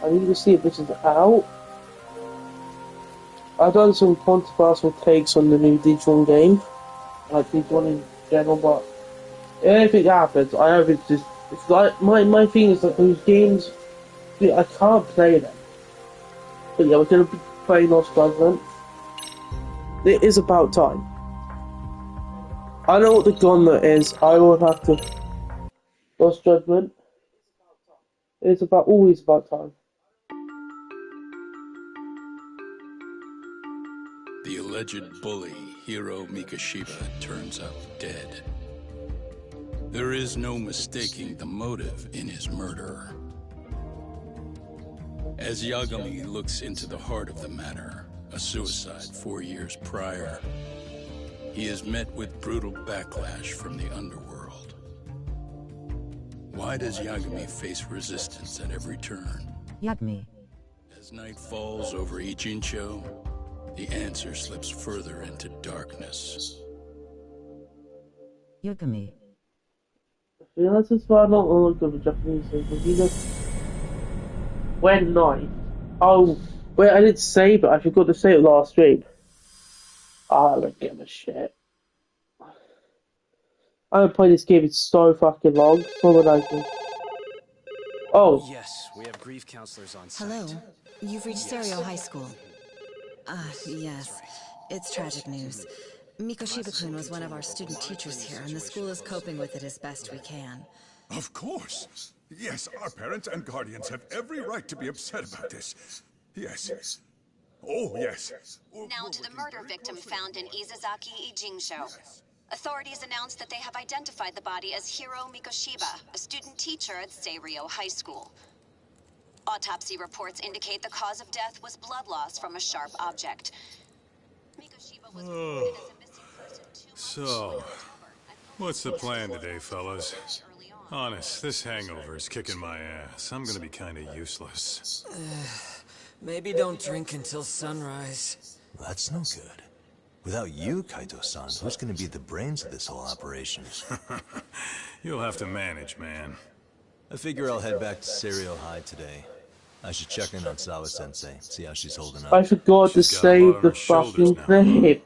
I need to see if this is out. I've done some controversial takes on the new Digimon game, like Digimon in general, but if anything happens, I hope it's just, it's like, my thing is that those games, I can't play them. But yeah, we're gonna be playing Lost Judgment. It is about time. I know what the gauntlet is, I will have to... Lost Judgment. It's always about time. The alleged bully, Hiro Mikoshiba, turns up dead. There is no mistaking the motive in his murder. As Yagami looks into the heart of the matter, a suicide 4 years prior, he is met with brutal backlash from the underworld. Why does Yagami face resistance at every turn? Yagami. As night falls over Ichincho, the answer slips further into darkness. Yagami. Ja, das ist zwar noch unter Japanese, when night. Oh, wait, I didn't save it. I forgot to save it last stream. I don't give a shit. I haven't played this game in so fucking long. Oh. Yes, we have grief counselors on site. Hello. You've reached Stereo High School. Yes. It's tragic news. Mikoshiba-kun was one of our student teachers here, and the school is coping with it as best we can. Of course. Yes, our parents and guardians have every right to be upset about this. Yes. Oh, yes. Now to the murder victim found in Izazaki Ijincho. Authorities announced that they have identified the body as Hiro Mikoshiba, a student teacher at Seiryo High School. Autopsy reports indicate the cause of death was blood loss from a sharp object. Mikoshiba was reported as a missing person 2 months So, what's the plan today, fellas? Honest, this hangover is kicking my ass. I'm gonna be kinda useless. Maybe don't drink until sunrise. That's no good. Without you, Kaito-san, who's gonna be the brains of this whole operation? You'll have to manage, man. I figure I'll head back to Seiryo High today. I should check in on Sawa-sensei, see how she's holding up. I forgot to save the fucking thing.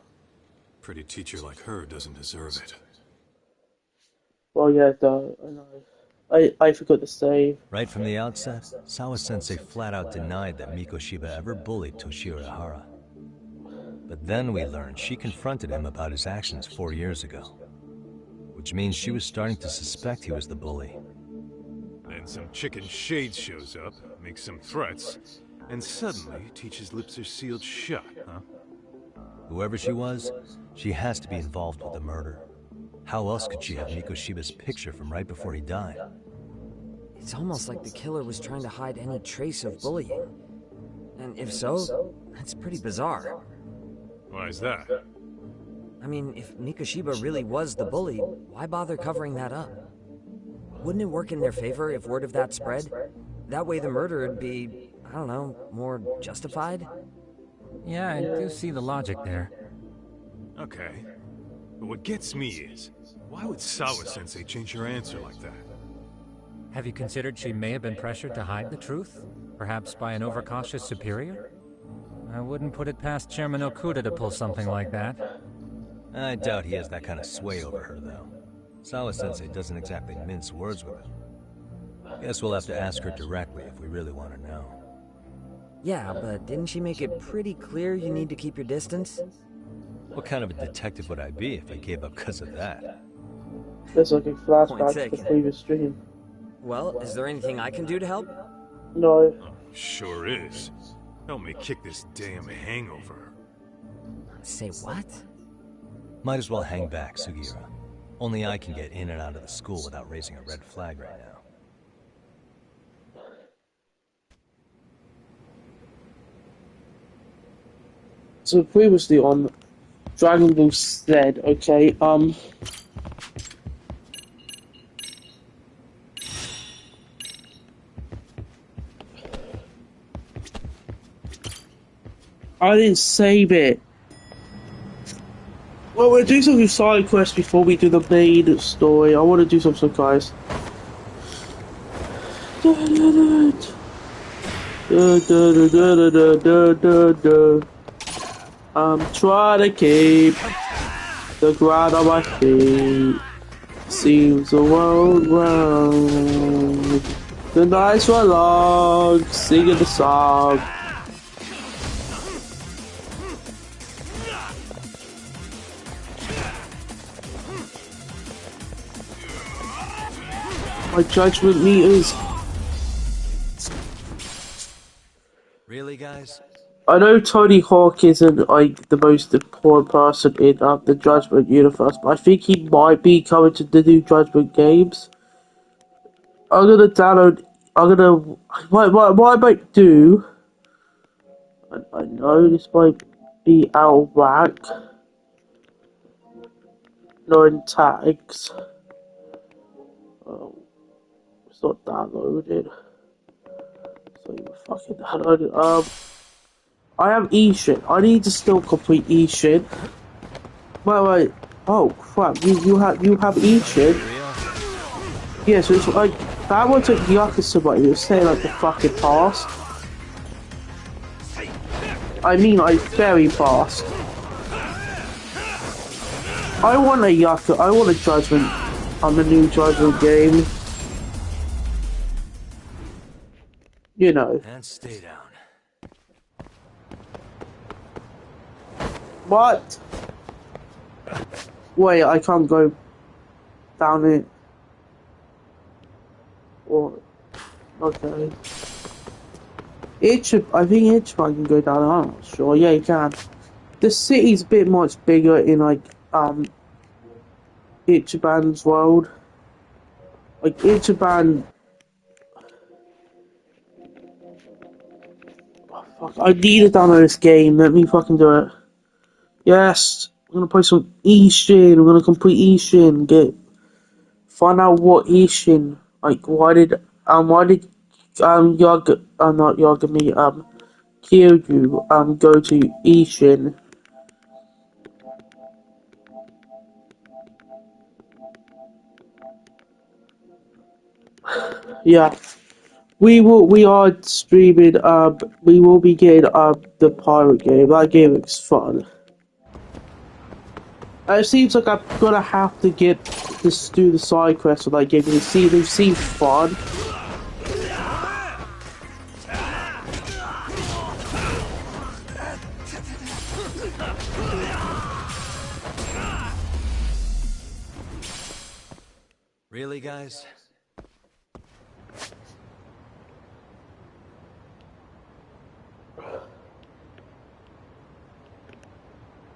Pretty teacher like her doesn't deserve it. Well, yeah, I know. I forgot to save. Right from the outset, Sawa-sensei flat out denied that Mikoshiba ever bullied Toshiro Hara. But then we learned she confronted him about his actions 4 years ago. Which means she was starting to suspect he was the bully. Then some chicken shades shows up, makes some threats, and suddenly teacher's lips are sealed shut, huh? Whoever she was, she has to be involved with the murder. How else could she have Mikoshiba's picture from right before he died? It's almost like the killer was trying to hide any trace of bullying. And if so, that's pretty bizarre. Why is that? I mean, if Mikoshiba really was the bully, why bother covering that up? Wouldn't it work in their favor if word of that spread? That way the murder would be, I don't know, more justified? Yeah, I do see the logic there. Okay. But what gets me is, why would Sawa-sensei change her answer like that? Have you considered she may have been pressured to hide the truth? Perhaps by an overcautious superior? I wouldn't put it past Chairman Okuda to pull something like that. I doubt he has that kind of sway over her, though. Sawa-sensei doesn't exactly mince words with him. Guess we'll have to ask her directly if we really want to know. Yeah, but didn't she make it pretty clear you need to keep your distance? What kind of a detective would I be if I gave up because of that? There's like a flashback to the previous stream. Well, is there anything I can do to help? No. Oh, sure is. Help me kick this damn hangover. Say what? Might as well hang back, Sugiura. Only I can get in and out of the school without raising a red flag right now. So previously on Dragon Ball Z, okay, I didn't save it. Well, we'll do some side quests before we do the main story. I want to do some guys. Da, da, da, da, da, da, da, da. I'm trying to keep the ground on my feet. Seems the world round. The nights were long, singing the song. My judgment meters. Really, guys? I know Tony Hawk isn't like the most important person in the Judgment universe, but I think he might be coming to the new Judgment games. I'm gonna download. I'm gonna. What I might do. I know this might be out of whack. Knowing tags. Oh, it's not downloaded. It's not even fucking downloaded. I have E-Shin. I need to still complete E-Shin. Wait. Oh crap! You have E-Shin. Yeah, so it's like that one took Yakuza, but it was saying like the fucking past. I mean, like very fast. I want a Yakuza. I want a Judgment on the new Judgment game. You know. And stay down. What? Wait, I can't go down it. Or okay. I think Ichiban can go down. I'm not sure. Yeah, you can. The city's a bit much bigger in like Ichiban's world. Like Ichiban. Oh, fuck! I need to download this game. Let me fucking do it. Yes, I'm gonna play some Ishin. I'm gonna complete Ishin. Find out what Ishin. Like why did Yaga not Yagami Kiryu go to Ishin. Yeah. We are streaming we will be getting the pirate game. That game looks fun. It seems like I'm gonna have to get this do the side quests for that game because they seem fun. Really, guys?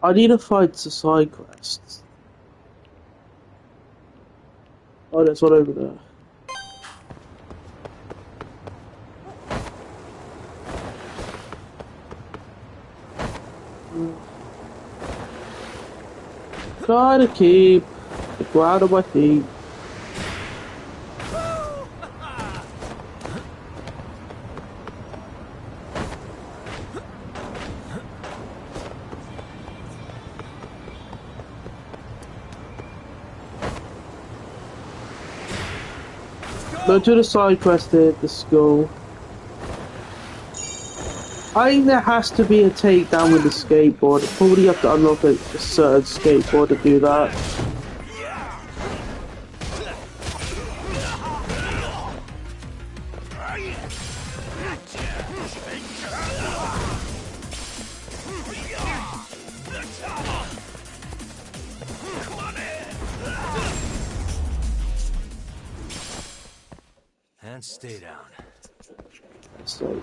I need to find the side quests. Oh, there's one over there. Try to keep the ground on my feet. Go to the side quest at the school. I think there has to be a takedown with the skateboard. Probably have to unlock a certain skateboard to do that. And stay down. So.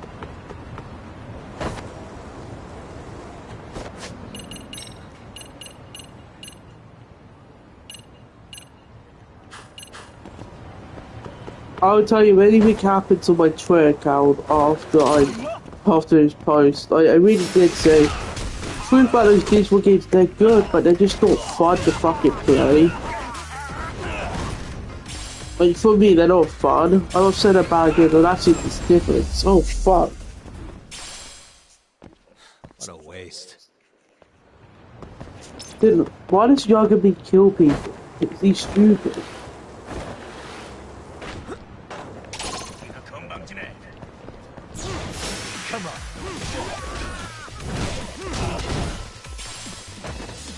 I'll tell you if anything happens on my Twitter account after his post. I really did say truth about those digital games, they're good, but they're just not fun to fucking play. Like for me, they're not fun. I'm not saying they're bad games, but that's it's different. It's so fun. What a waste. Dude, why does Yagami kill people? He's stupid.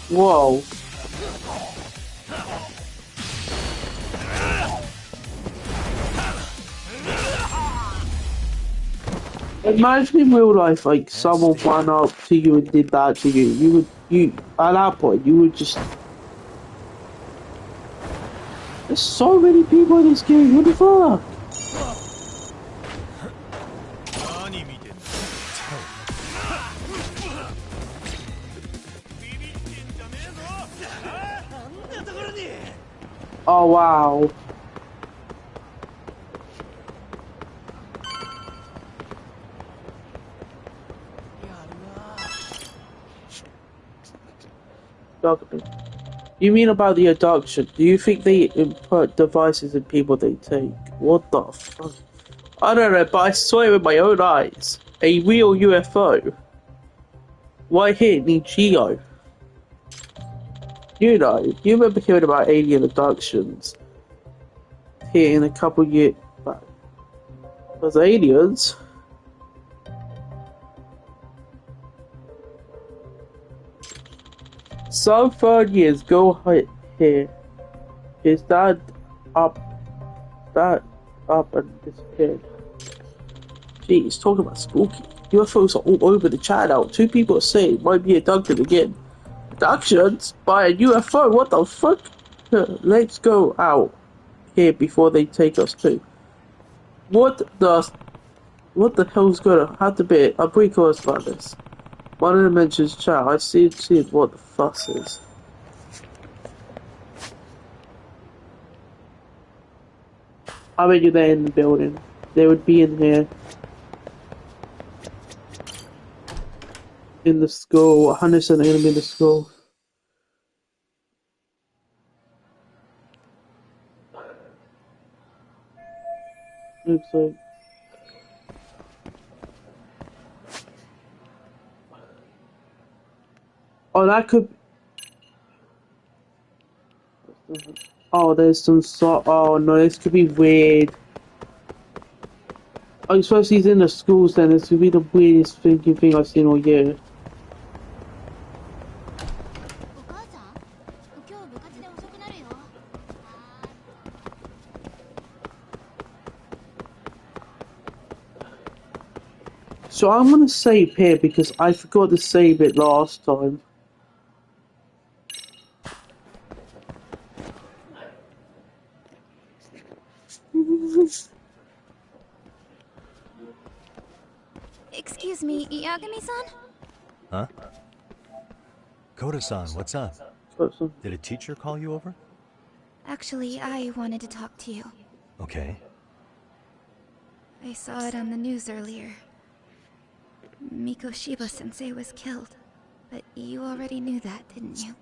Whoa. Imagine in real life, like, someone went up to you and did that to you. At that point, you would just... There's so many people in this game, what the fuck? Oh, wow. You mean about the abduction? Do you think they put devices in people they take? What the fuck? I don't know, but I saw it with my own eyes. A real UFO. Right here, Nichio. You know, you remember hearing about alien abductions here in a couple years back. Those aliens. Some 3rd years go here. Is that up and disappeared? Jeez, talking about spooky. UFOs are all over the chat now. 2 people are saying it might be abducted again. Abductions by a UFO? What the fuck? Let's go out here before they take us too. What the hell's gonna have to be? I'm pretty curious about this. One of them mentions chat. I see what the fuss is. I bet you they're in the building. They would be in here. In the school. 100% they're gonna be in the school. Looks like. Oh, that could. Oh, there's some sort. Oh no, this could be weird. I suppose he's in the schools then. This could be the weirdest thinking thing I've seen all year. So I'm gonna save here because I forgot to save it last time. Excuse me, Yagami-san? Huh? Koda-san, what's up? Did a teacher call you over? Actually, I wanted to talk to you. Okay. I saw it on the news earlier. Mikoshiba-sensei was killed. But you already knew that, didn't you?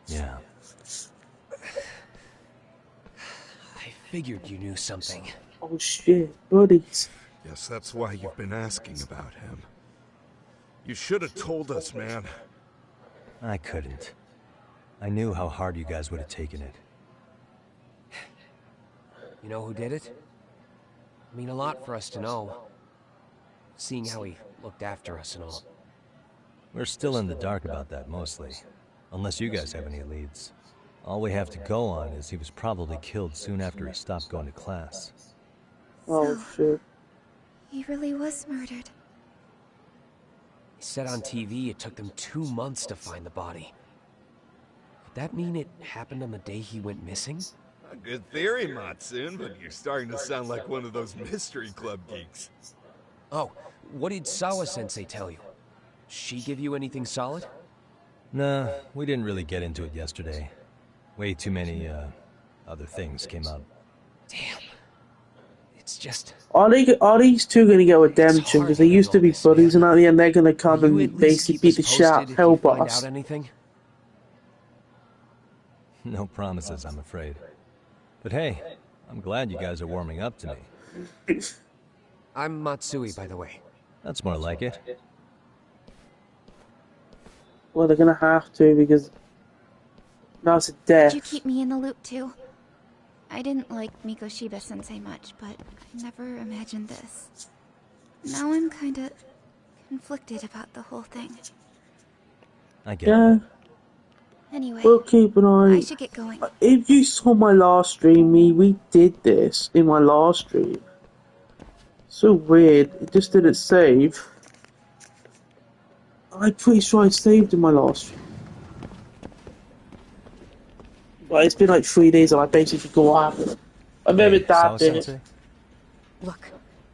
Yeah. I figured you knew something. Oh shit, buddies. Yes, that's why you've been asking about him. You should have told us, man. I couldn't. I knew how hard you guys would have taken it. You know who did it? I mean a lot for us to know. Seeing how he looked after us and all. We're still in the dark about that, mostly. Unless you guys have any leads. All we have to go on is he was probably killed soon after he stopped going to class. Oh shit. He really was murdered. He said on TV it took them 2 months to find the body. Could that mean it happened on the day he went missing? A good theory, Matsun, but you're starting to sound like one of those mystery club geeks. Oh, what did Sawa-sensei tell you? She give you anything solid? Nah, we didn't really get into it yesterday. Way too many, other things came up. Damn. It's just... Are these two gonna get redemption? Because they used to be buddies, and at the end they're gonna come and basically beat the shit out, help us. Anything? No promises, I'm afraid. But hey, I'm glad you guys are warming up to me. I'm Matsui, by the way. That's more like it. Well, they're gonna have to, because now it's a death. Could you keep me in the loop too? I didn't like Mikoshiba-sensei much, but I never imagined this. Now I'm kinda conflicted about the whole thing. I get Yeah. it. Anyway, We'll keep an I eye. should get going. If you saw my last stream, we did this in my last stream. So weird. It just didn't save. I'm pretty sure I saved in my last stream. But it's been like 3 days and I basically forgot what happened. I remember Hey, Dad did it. Sawa-sensei? Look,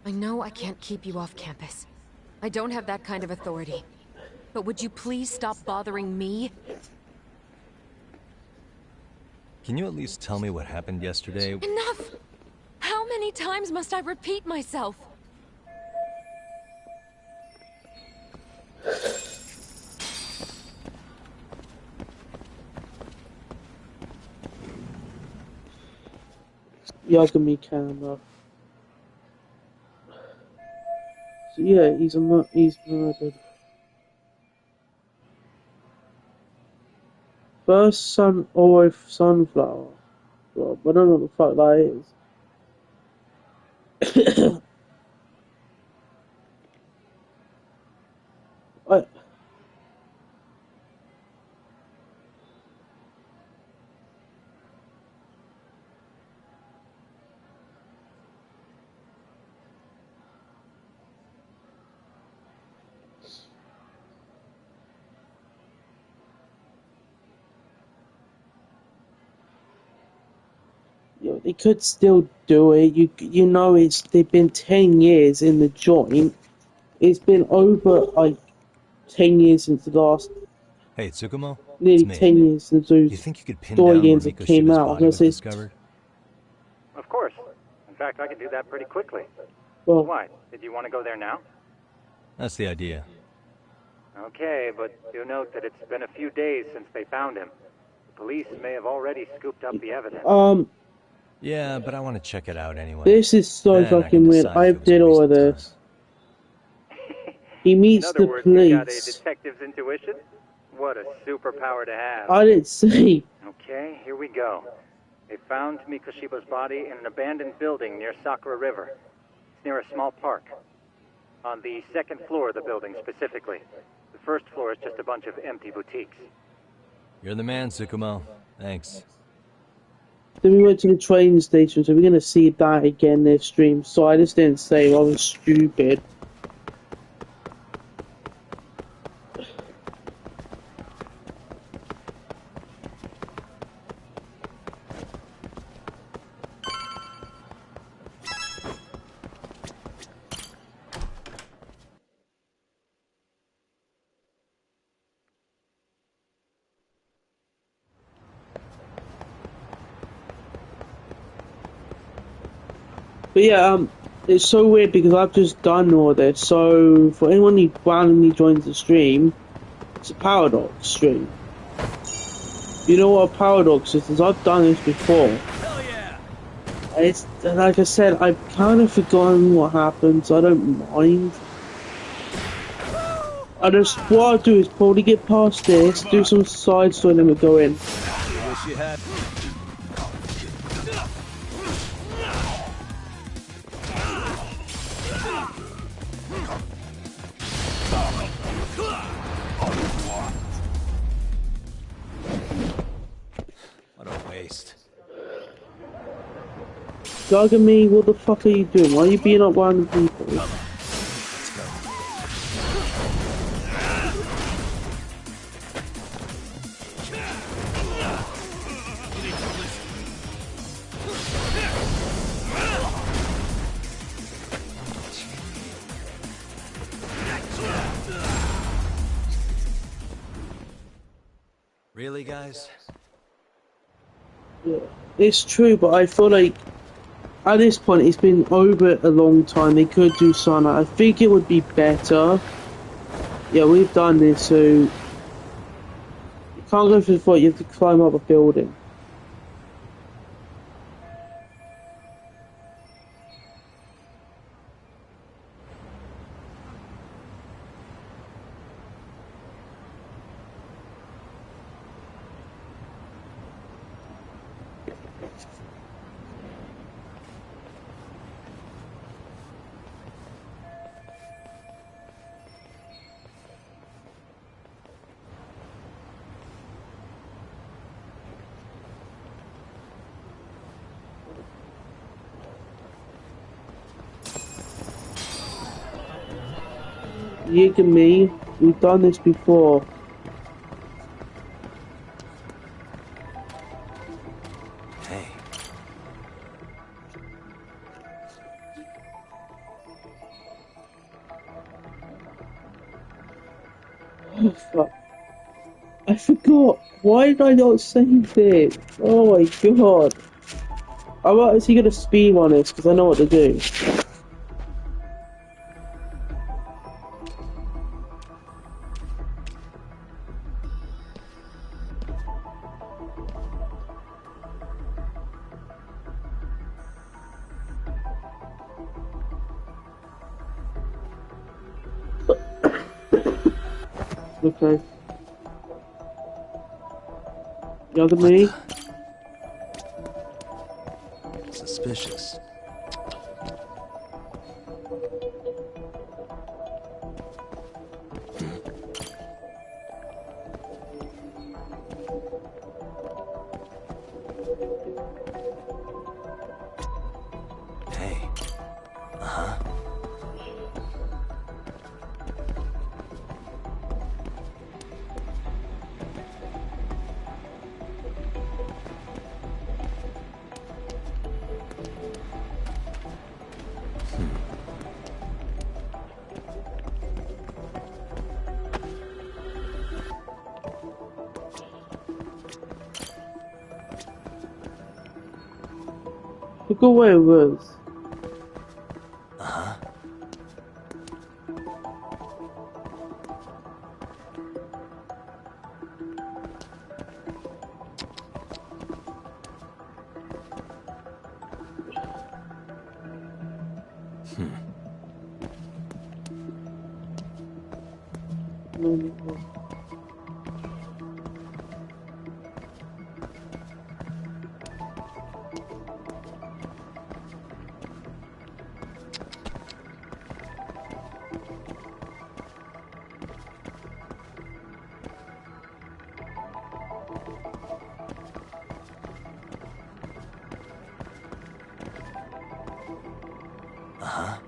I know I can't keep you off campus. I don't have that kind of authority. But would you please stop bothering me? Can you at least tell me what happened yesterday? Enough! How many times must I repeat myself? Yagami camera. So yeah, he's murdered. First sun or sunflower. Well, I don't know what the fuck that is. I, they could still do it. You know, they've been 10 years in the joint. It's been over like 10 years since the last, Hey, Tsukumo? nearly It's me. 10 years since Do you those think you could pin story down where games that came Mikoshiba's out. body was Say, discovered? Of course. In fact, I can do that pretty quickly. well, Why? Did you want to go there now? That's the idea. Okay, but do note that it's been a few days since they found him. The police may have already scooped up the evidence. Yeah, but I want to check it out anyway. This is so Then I can fucking weird. decide I if it was a did all waste of of time. this. He meets In other the words, you got a police. detective's intuition? What a superpower to have. I didn't say. Okay, here we go. They found Mikoshiba's body in an abandoned building near Sakura River. It's near a small park. On the second floor of the building, specifically. The first floor is just a bunch of empty boutiques. You're the man, Tsukumo. Thanks. Then we went to the train station, so we're gonna see that again this stream. So I just didn't say I was stupid. But yeah, it's so weird because I've just done all this. So for anyone who randomly joins the stream, it's a paradox stream. You know what a paradox is? Because I've done this before. Hell yeah! It's like I said, I've kind of forgotten what happened, so I don't mind. What I'll do is probably get past this, do some side story, and then we'll go in. Wish you had. What a waste. Gargamel, what the fuck are you doing? Why are you being up random people? Let's go. Really, guys? Yeah, it's true, but I feel like at this point it's been over a long time. They could do something. I think it would be better. Yeah, we've done this, so you can't go for the fight. You have to climb up a building. You and me, we've done this before. Hey. Oh fuck. I forgot. Why did I not save it? Oh my god. I'm actually gonna speed on this because I know what to do. Okay. Younger me? Suspicious. Hey. Uh-huh. Look away it was. Uh-huh. Uh-huh.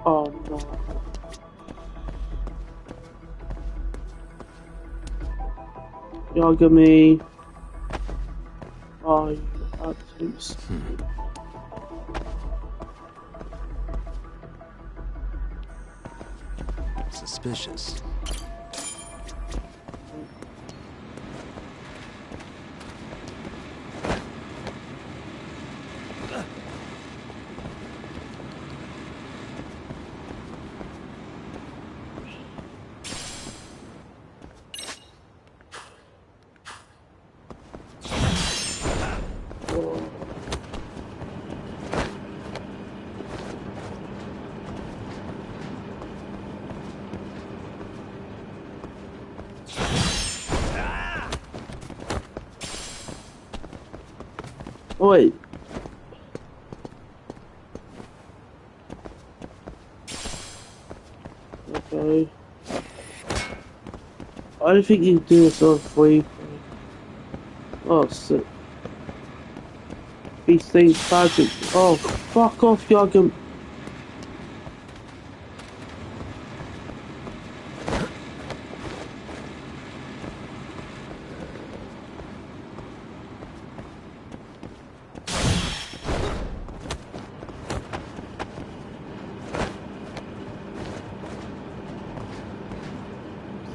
Oh no. Younger me. Oh, you absolute stupid. Suspicious. Oh, wait. Okay. I don't think you can do this on free. Oh, sick. These things tragic. Oh, fuck off, Yoggum.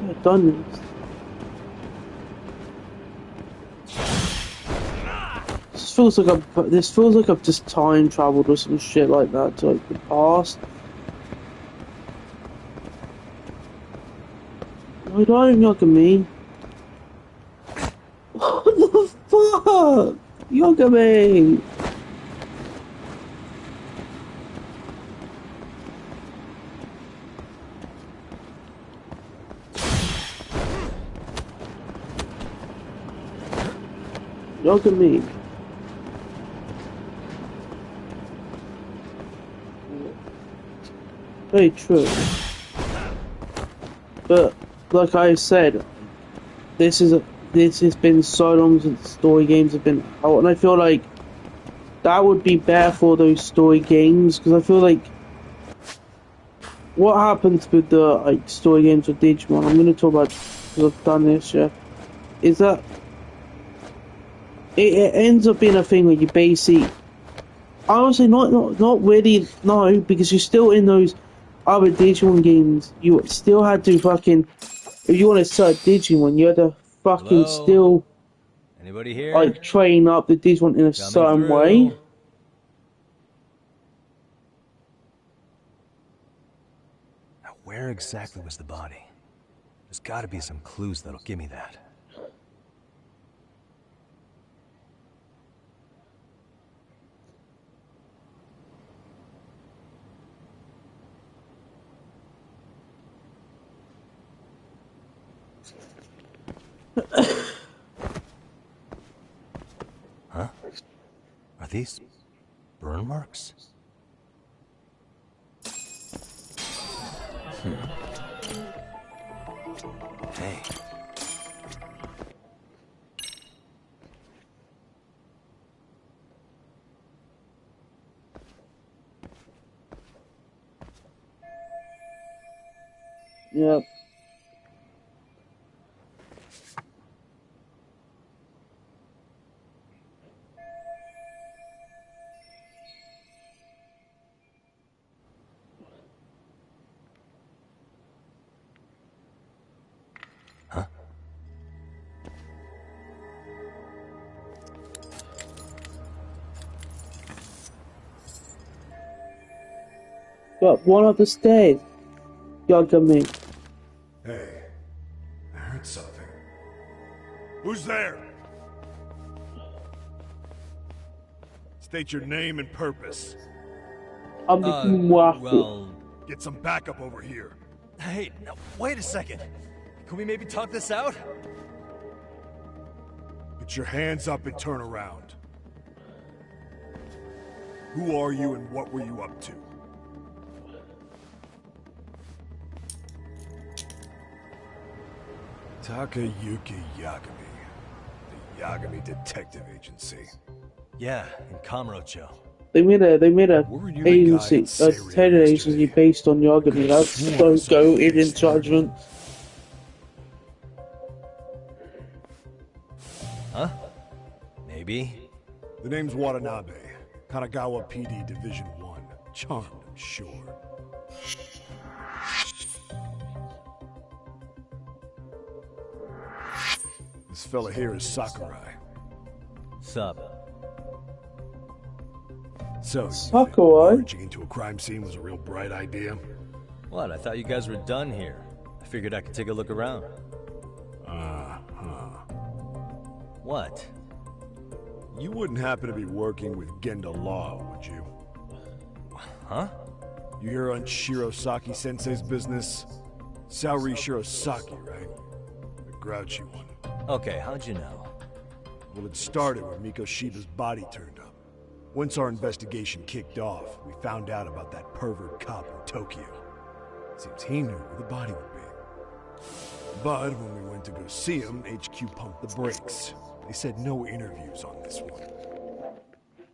I've done this. This feels like I've just time traveled or some shit like that to like the past. No, don't Yoga me. What the fuck? Yoga me. Yoga me. Very true. But like I said, this has been so long since story games have been out, and I feel like that would be better for those story games because I feel like what happens with the like story games with Digimon? I'm going to talk about because I've done this. Yeah, is that it ends up being a thing where you basically, honestly, not really, no, because you're still in those other Digimon games. You still had to fucking, if you want to start Digimon, you had to fucking Hello? still Anybody here? like train up the Digimon in a certain way. Now, where exactly was the body? There's got to be some clues that'll give me that. Huh? Are these burn marks? Hey. Yep. Got one of the stairs. Yagami. Hey, I heard something. Who's there? State your name and purpose. I'm the Kumwafu. Well... Get some backup over here. Hey, now, wait a second. Can we maybe talk this out? Put your hands up and turn around. Who are you and what were you up to? Takayuki Yagami. The Yagami Detective Agency. Yeah, in Kamurocho. They made a agency, a detective agency based on Yagami. That's so goated in Judgment. Huh? Maybe. The name's Watanabe. Kanagawa PD Division 1. Charmed, I'm sure. This fella here is Sakurai. Sup? So, Sakurai? merging into a crime scene was a real bright idea? What? I thought you guys were done here. I figured I could take a look around. What? You wouldn't happen to be working with Genda Law, would you? Huh? You hear on Shirosaki-sensei's business? Saori Shirosaki, right? The grouchy one. Okay, how'd you know? Well, it started when Mikoshiba's body turned up. Once our investigation kicked off, we found out about that pervert cop in Tokyo. Seems he knew where the body would be. But when we went to go see him, HQ pumped the brakes. They said no interviews on this one.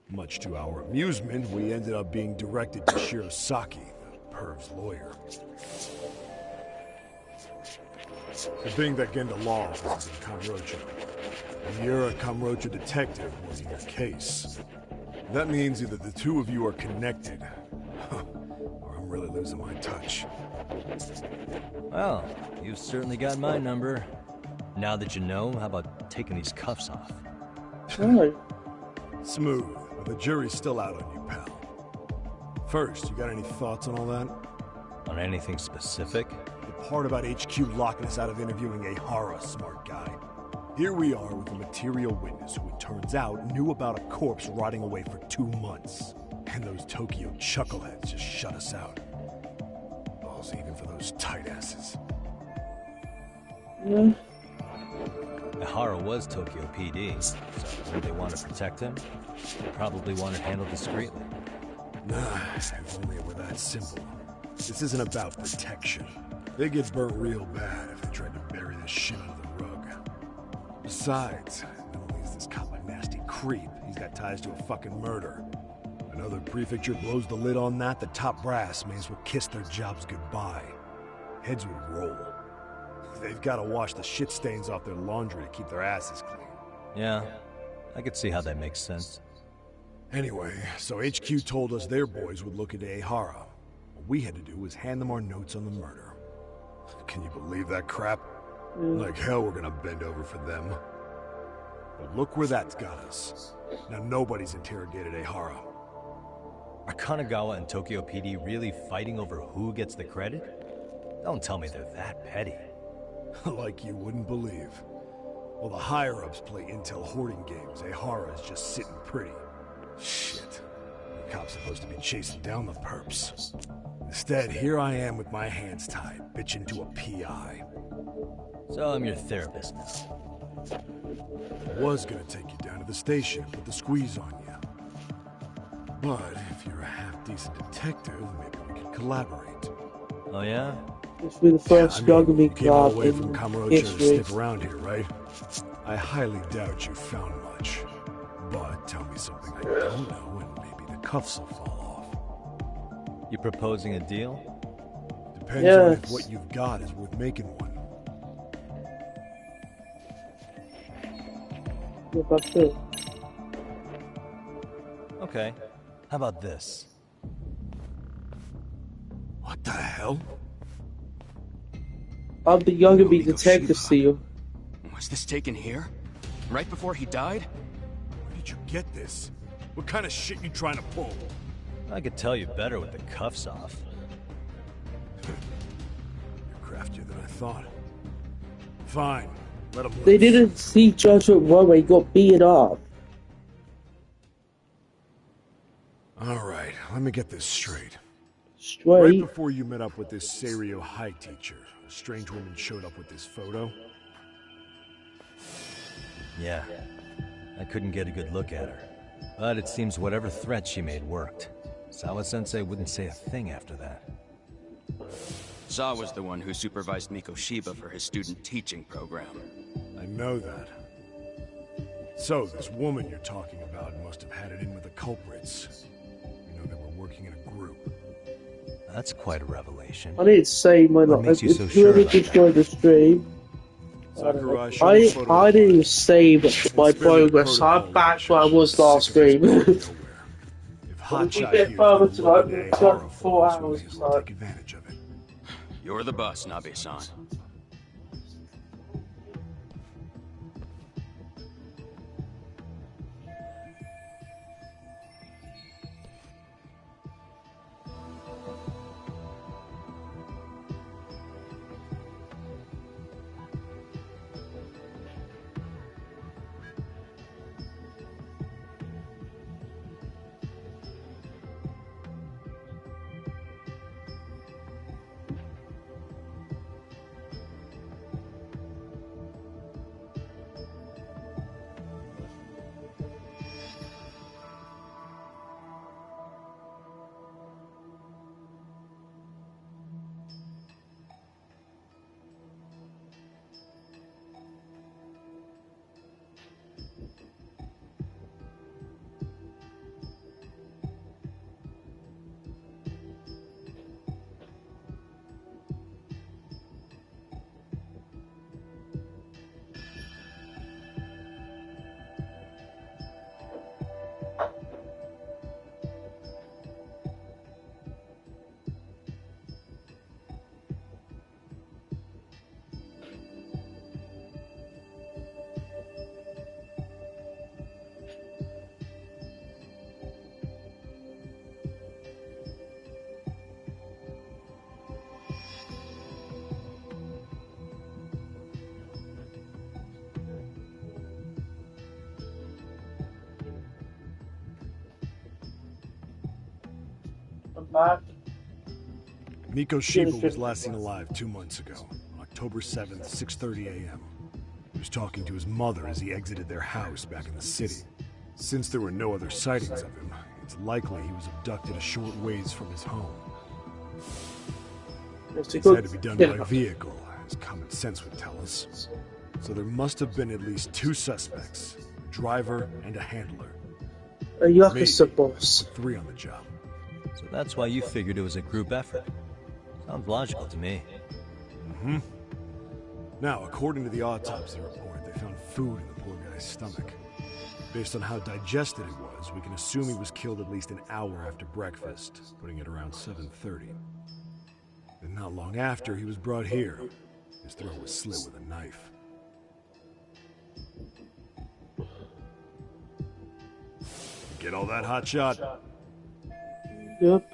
Much to our amusement, we ended up being directed to Shirosaki, the perv's lawyer. The thing that Genda Law was in Kamurocho. And you're a Kamurocho detective working your case. That means either the two of you are connected, or I'm really losing my touch. Well, you've certainly got my number. Now that you know, how about taking these cuffs off? Right. Smooth, but the jury's still out on you, pal. First, you got any thoughts on all that? On anything specific? The part about HQ locking us out of interviewing a Hara smart guy. Here we are with a material witness who it turns out knew about a corpse rotting away for 2 months. And those Tokyo chuckleheads just shut us out. Balls even for those tight asses. Yeah. Ihara was Tokyo PD, so wouldn't they want to protect him? They probably want it handled discreetly. Nah, if only it were that simple. This isn't about protection. They get burnt real bad if they tried to bury this shit under the rug. Besides, not only is this cop a nasty creep, he's got ties to a fucking murder. Another prefecture blows the lid on that, the top brass may as well kiss their jobs goodbye. Heads would roll. They've got to wash the shit stains off their laundry to keep their asses clean. Yeah, I could see how that makes sense. Anyway, so HQ told us their boys would look into Ehara. What we had to do was hand them our notes on the murder. Can you believe that crap? Like hell we're gonna bend over for them. But look where that's got us. Now nobody's interrogated Ehara. Are Kanagawa and Tokyo PD really fighting over who gets the credit? Don't tell me they're that petty. Like you wouldn't believe. While the higher-ups play intel hoarding games, Ehara is just sitting pretty. Shit. The cop's supposed to be chasing down the perps. Instead, here I am with my hands tied, bitching to a PI. So I'm your therapist now. I was gonna take you down to the station and put the squeeze on you. But if you're a half-decent detective, maybe we could collaborate. Oh yeah? This will be the first Yagami club away in from Kamurocho to history. sniff around here, right? I highly doubt you found much. But tell me something I don't know and maybe the cuffs will fall off. You proposing a deal? Depends on if what you've got is worth making one. Yeah, that's it. Okay. How about this? What the hell? I'm the Yagami detective seal. Was this taken here? Right before he died? Where did you get this? What kind of shit you trying to pull? I could tell you better with the cuffs off. You're craftier than I thought. Fine. Let him loose. They didn't see Judgment One when he got beaten up. Alright, let me get this straight. Straight? Right before you met up with this Seiryo High teacher, a strange woman showed up with this photo. Yeah. I couldn't get a good look at her. But it seems whatever threat she made worked. Sawa-sensei wouldn't say a thing after that. Sawa's the one who supervised Mikoshiba for his student teaching program. I know that. So, this woman you're talking about must have had it in with the culprits. You know, they were working in a group. That's quite a revelation. I didn't say my What lot. makes you If so sure whoever about destroyed the stream. I didn't save my progress. I'm back where I was last stream. If We'll Hotshot get here further is tonight. looking We've at got Ehara 4 for us, we hours may as or well so. take advantage of it. You're the boss, Nabe-san. Mikoshiba was last seen alive 2 months ago, October 7th, 6:30 a.m. He was talking to his mother as he exited their house back in the city. Since there were no other sightings of him, it's likely he was abducted a short ways from his home. This had to be done by vehicle, as common sense would tell us. So there must have been at least 2 suspects, a driver and a handler. A Yakuza boss. Put 3 on the job. So that's why you figured it was a group effort. Sounds logical to me. Mm-hmm. Now, according to the autopsy report, they found food in the poor guy's stomach. Based on how digested it was, we can assume he was killed at least an hour after breakfast, putting it around 7:30. And not long after, he was brought here. His throat was slit with a knife. Get all that, hotshot? Yep.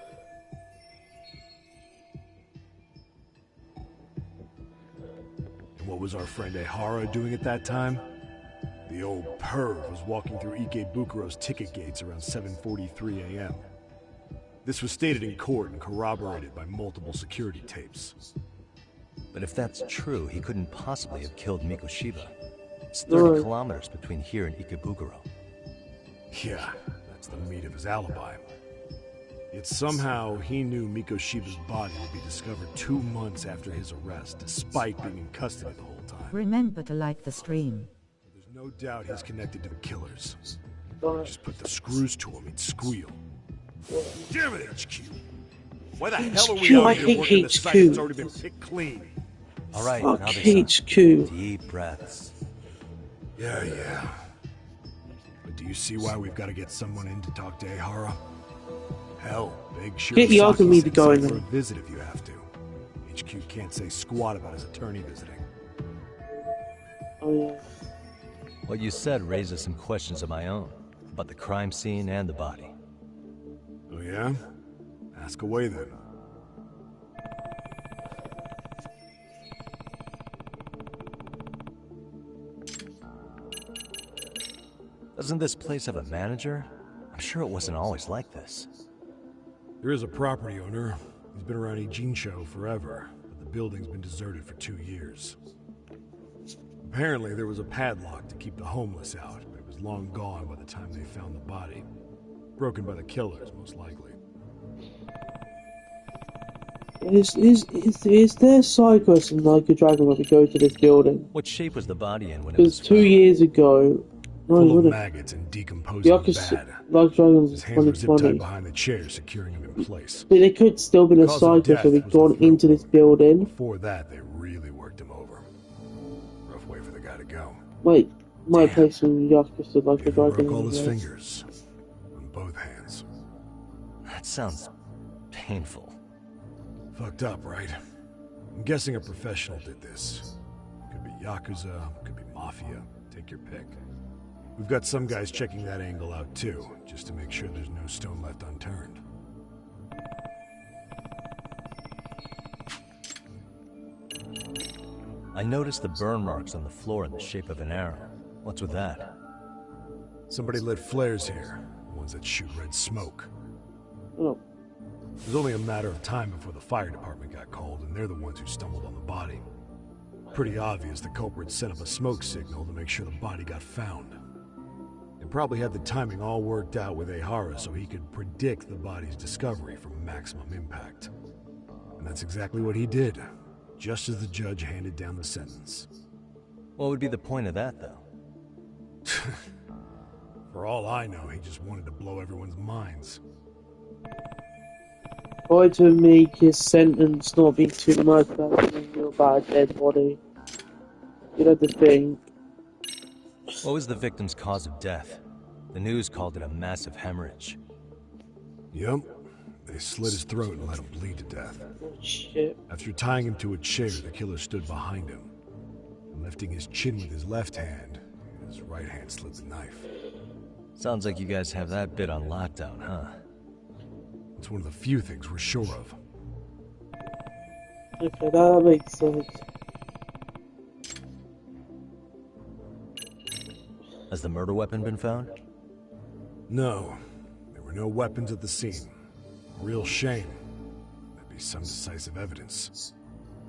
And what was our friend Ehara doing at that time? The old perv was walking through Ikebukuro's ticket gates around 7:43 a.m. This was stated in court and corroborated by multiple security tapes. But if that's true, he couldn't possibly have killed Mikoshiba. It's 30 kilometers between here and Ikebukuro. Yeah, that's the meat of his alibi. Yet somehow he knew Mikoshiba's body would be discovered 2 months after his arrest, despite being in custody the whole time. Remember to like the stream. There's no doubt he's connected to the killers. Just put the screws to him, he'd squeal. Damn it, HQ! Why the hell are we out here working the site that's already been picked clean? All right, fuck now HQ. Deep breaths. Yeah. But do you see why we've got to get someone in to talk to Ehara? Hell, beg Get Yagami to go in for there. a visit if you have to. HQ can't say squat about his attorney visiting. Oh yeah. What you said raises some questions of my own, about the crime scene and the body. Oh yeah? Ask away then. Doesn't this place have a manager? I'm sure it wasn't always like this. There is a property owner. He's been around Ijincho forever, but the building's been deserted for 2 years. Apparently there was a padlock to keep the homeless out, but it was long gone by the time they found the body. Broken by the killers, most likely. Is there Psychos and Like a Dragon when we go to this building? What shape was the body in when it was Because 2 years ago... Full of maggots and decomposing bad. Like Dragons His hands were zip tied 2020. behind the chair, securing him in place. But they could still been a The cause of Psycho, death so we've was the gone throat into this building. Before that, they really worked him over. Rough way for the guy to go. Wait, my place in Yakuza Like a He Dragon. broke all his yes. fingers. On both hands. That sounds painful. Fucked up, right? I'm guessing a professional did this. Could be Yakuza, could be Mafia. Take your pick. We've got some guys checking that angle out too, just to make sure there's no stone left unturned. I noticed the burn marks on the floor in the shape of an arrow. What's with that? Somebody lit flares here, ones that shoot red smoke. Oh. It was only a matter of time before the fire department got called, and they're the ones who stumbled on the body. Pretty obvious the culprit set up a smoke signal to make sure the body got found. They probably had the timing all worked out with Ehara so he could predict the body's discovery from maximum impact. And that's exactly what he did, just as the judge handed down the sentence. What would be the point of that, though? For all I know, he just wanted to blow everyone's minds. Try to make his sentence not be too much better than your bad dead body. You know the thing. What was the victim's cause of death? The news called it a massive hemorrhage. Yup. They slit his throat and let him bleed to death. Oh, shit. After tying him to a chair, the killer stood behind him. And lifting his chin with his left hand, his right hand slid the knife. Sounds like you guys have that bit on lockdown, huh? It's one of the few things we're sure of. Okay, that makes sense. Has the murder weapon been found? No. There were no weapons at the scene. Real shame. That'd be some decisive evidence.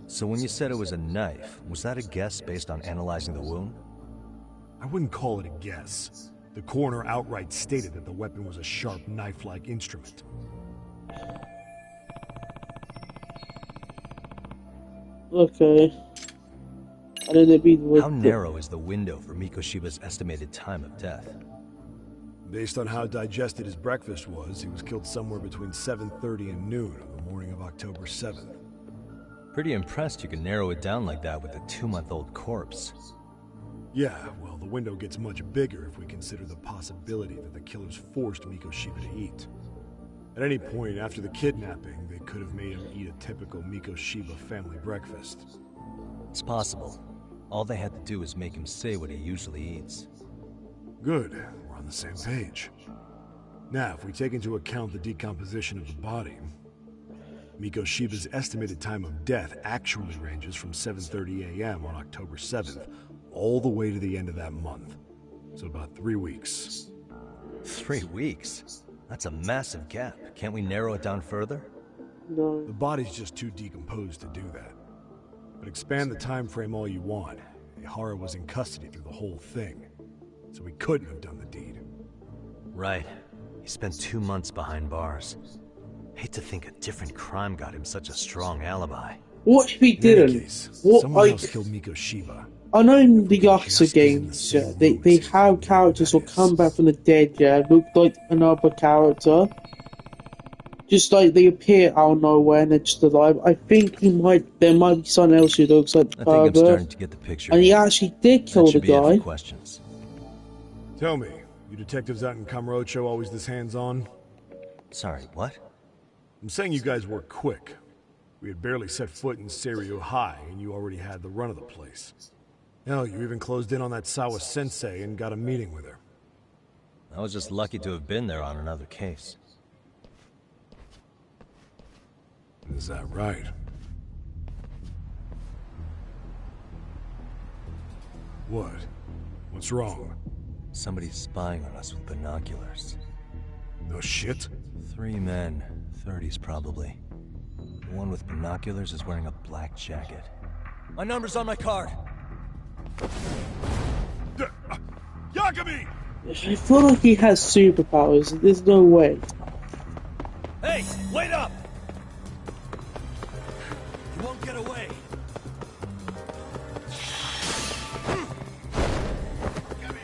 So when you said it was a knife, was that a guess based on analyzing the wound? I wouldn't call it a guess. The coroner outright stated that the weapon was a sharp knife-like instrument. Okay. And then it'd be with How narrow is the window for Mikoshiba's estimated time of death? Based on how digested his breakfast was, he was killed somewhere between 7:30 and noon on the morning of October 7th. Pretty impressed you can narrow it down like that with a 2-month-old corpse. Yeah, well, the window gets much bigger if we consider the possibility that the killers forced Mikoshiba to eat. At any point after the kidnapping, they could have made him eat a typical Mikoshiba family breakfast. It's possible. All they had to do was make him say what he usually eats. Good. We're on the same page. Now, if we take into account the decomposition of the body, Mikoshiba's estimated time of death actually ranges from 7:30 a.m. on October 7th all the way to the end of that month. So about 3 weeks. 3 weeks? That's a massive gap. Can't we narrow it down further? No. The body's just too decomposed to do that. But expand the time frame all you want. Ihara was in custody through the whole thing, so he couldn't have done the deed. Right. He spent 2 months behind bars. Hate to think a different crime got him such a strong alibi. What if he didn't? Someone else killed Mikoshiba. I know in the Yakuza games, yeah, they have characters who come back from the dead, yeah, look like another character. Just like they appear out of nowhere and they're just alive. I think there might be someone else who looks like the I think I'm pervert. starting to get the picture. And he actually did kill the guy. Questions. Tell me, you detectives out in Kamurocho always this hands-on? Sorry, what? I'm saying you guys work quick. We had barely set foot in Seiryu High, and you already had the run of the place. Hell, you even closed in on that Sawa-sensei and got a meeting with her. I was just lucky to have been there on another case. Is that right? What? What's wrong? Somebody's spying on us with binoculars. No shit? 3 men, 30s probably. The one with binoculars is wearing a black jacket. My number's on my card! Yagami! I feel like he has superpowers. There's no way. Hey, wait up! You won't get away.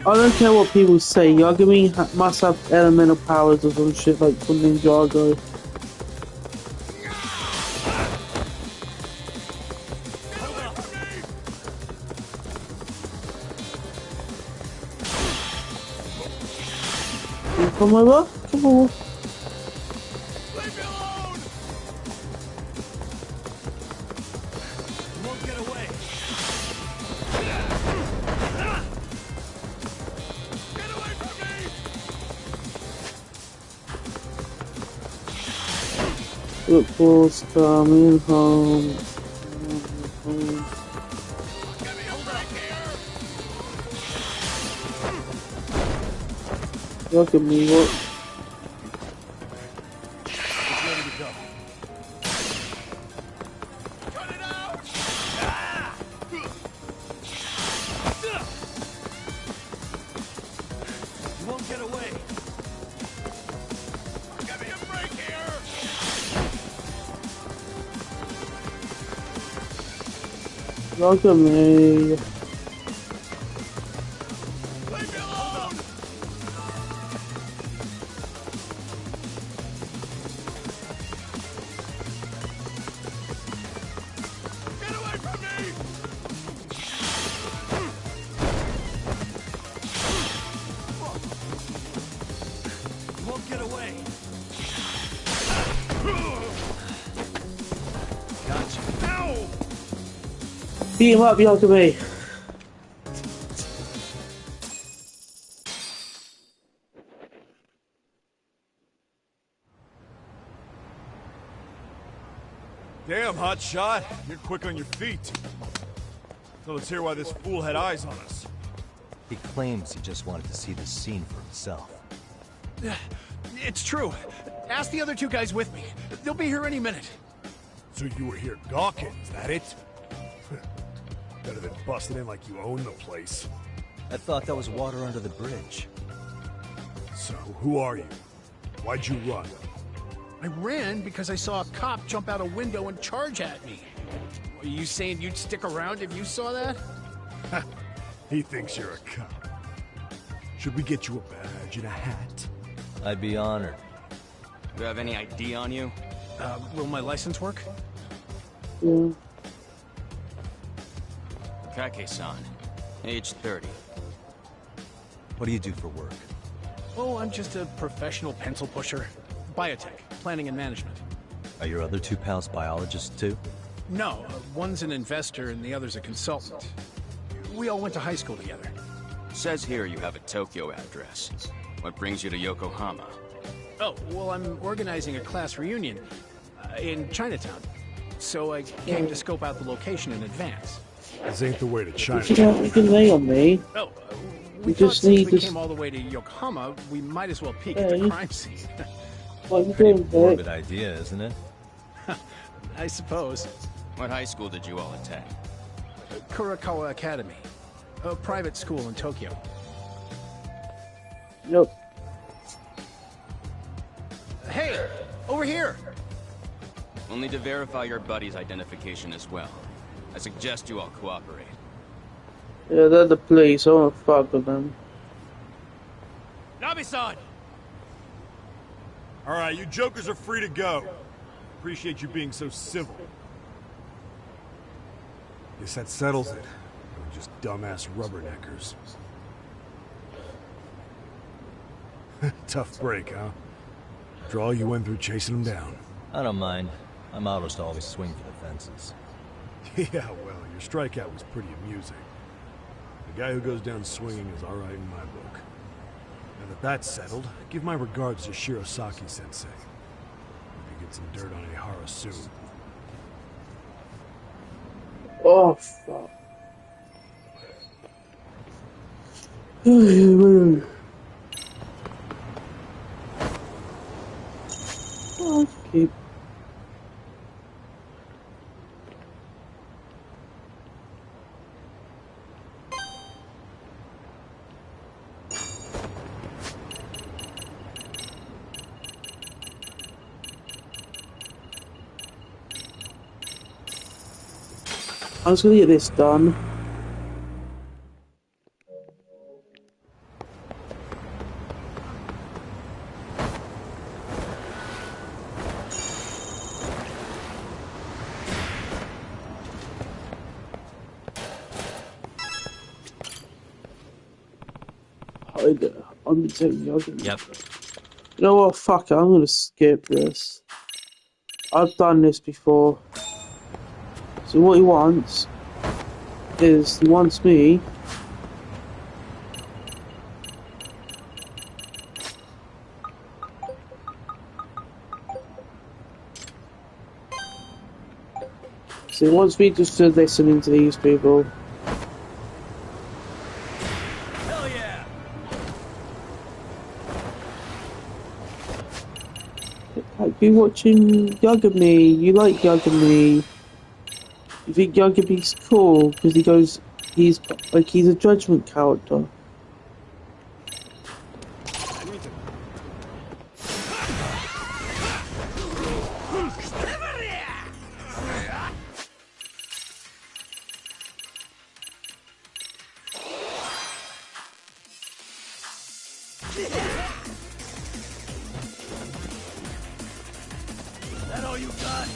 I don't care what people say. Yagami must have elemental powers or some shit like from Ninjago. Come over? Come on. Leave me alone! You won't get away. Get away from me! Football's coming home. Look at me, what? It's ready to go. Cut it out! You won't get away. Give me a break here! Look at me. Beat him up, Yagami. Damn, hot shot. You're quick on your feet. So let's hear why this fool had eyes on us. He claims he just wanted to see the scene for himself. It's true. Ask the other 2 guys with me. They'll be here any minute. So you were here gawking, is that it? Better than busting in like you own the place. I thought that was water under the bridge. So, who are you? Why'd you run? I ran because I saw a cop jump out a window and charge at me. Are you saying you'd stick around if you saw that? He thinks you're a cop. Should we get you a badge and a hat? I'd be honored. Do you have any ID on you? Will my license work? Yeah. Kake-san, age 30. What do you do for work? Oh, I'm just a professional pencil pusher. Biotech, planning and management. Are your other two pals biologists too? No, one's an investor and the other's a consultant. We all went to high school together. Says here you have a Tokyo address. What brings you to Yokohama? Oh, well, I'm organizing a class reunion in Chinatown. So I came to scope out the location in advance. This ain't the way to China. You can lay on me. Oh, we You thought just since need we to... came all the way to Yokohama, we might as well peek at the Hey. crime scene. What are you Pretty doing, morbid Vic? idea, isn't it? I suppose. What high school did you all attend? Kurakawa Academy, a private school in Tokyo. Look, Hey, over here! We'll need to verify your buddy's identification as well. I suggest you all cooperate. yeah, they're the police. I won't fuck with them. Nabi-san! All right, you jokers are free to go. Appreciate you being so civil. Guess that settles it. We're just dumbass rubberneckers. Tough break, huh? After all you went through chasing them down. I don't mind. My motto's to always swing for the fences. Yeah, well, your strikeout was pretty amusing. The guy who goes down swinging is all right in my book. Now that that's settled, give my regards to Shirosaki-sensei. Maybe get some dirt on Ihara soon. Oh, fuck. Oh, keep. I was gonna get this done. I'm taking yogurt. Yep. You know what? Fuck it. I'm gonna skip this. I've done this before. So what he wants is he wants me just to listening to these people. Hell yeah! Like you watching Yagami, you like Yagami. You think Yagami's cool because he's a judgment character. That all you got?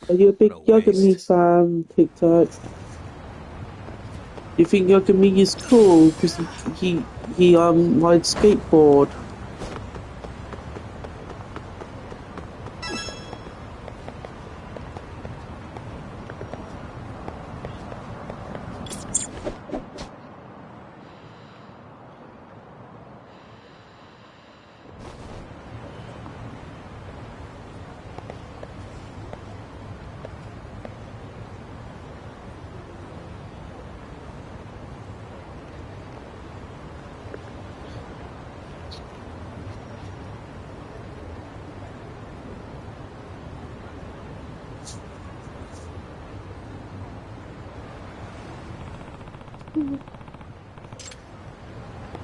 Are you a big Yagami fan, TikTok? You think Yagami is cool because he rides skateboard?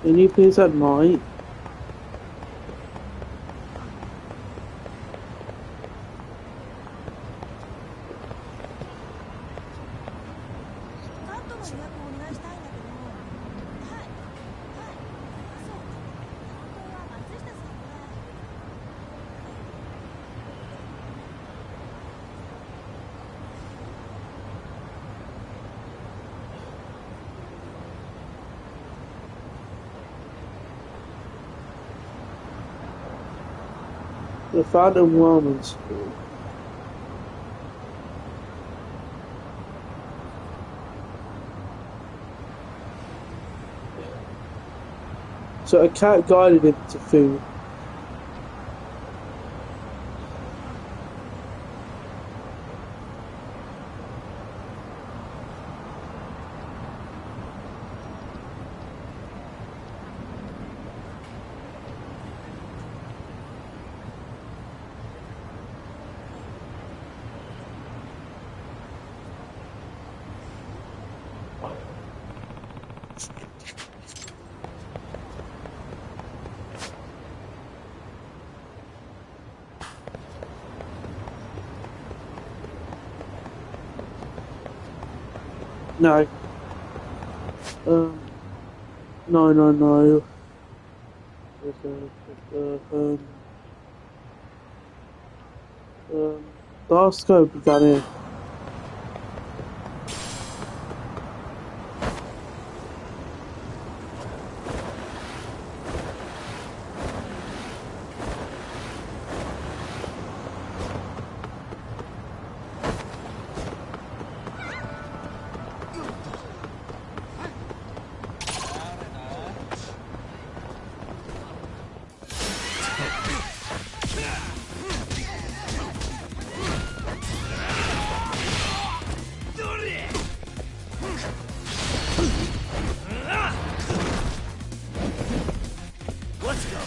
And he plays at night. The Father Woman's School. So a cat guided him to food. No. No. Dark scope down here. Let's go.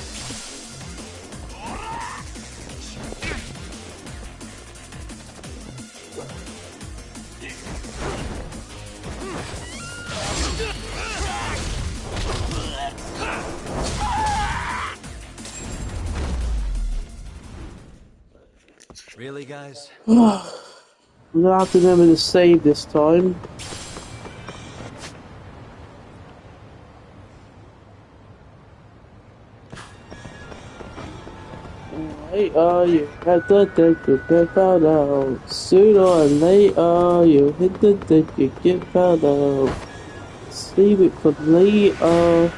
Really, guys? I'm gonna have to remember to save this time. Late are you? At the deck you get found out. Sooner or later you hit the deck you get found out. Save it for later.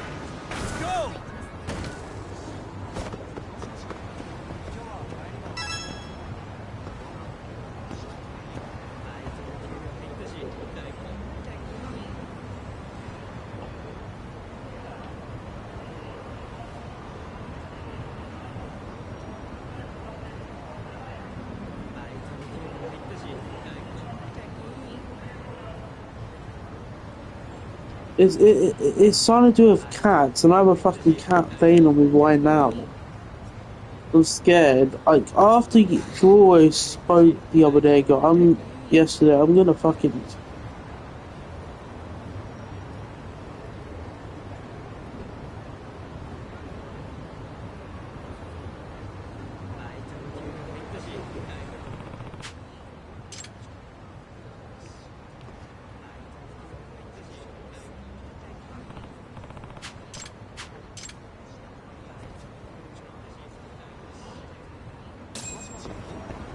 It's something to do with cats, and I have a fucking cat playing on me right now. I'm scared. Like, after you always spoke the other day, yesterday, I'm gonna fucking...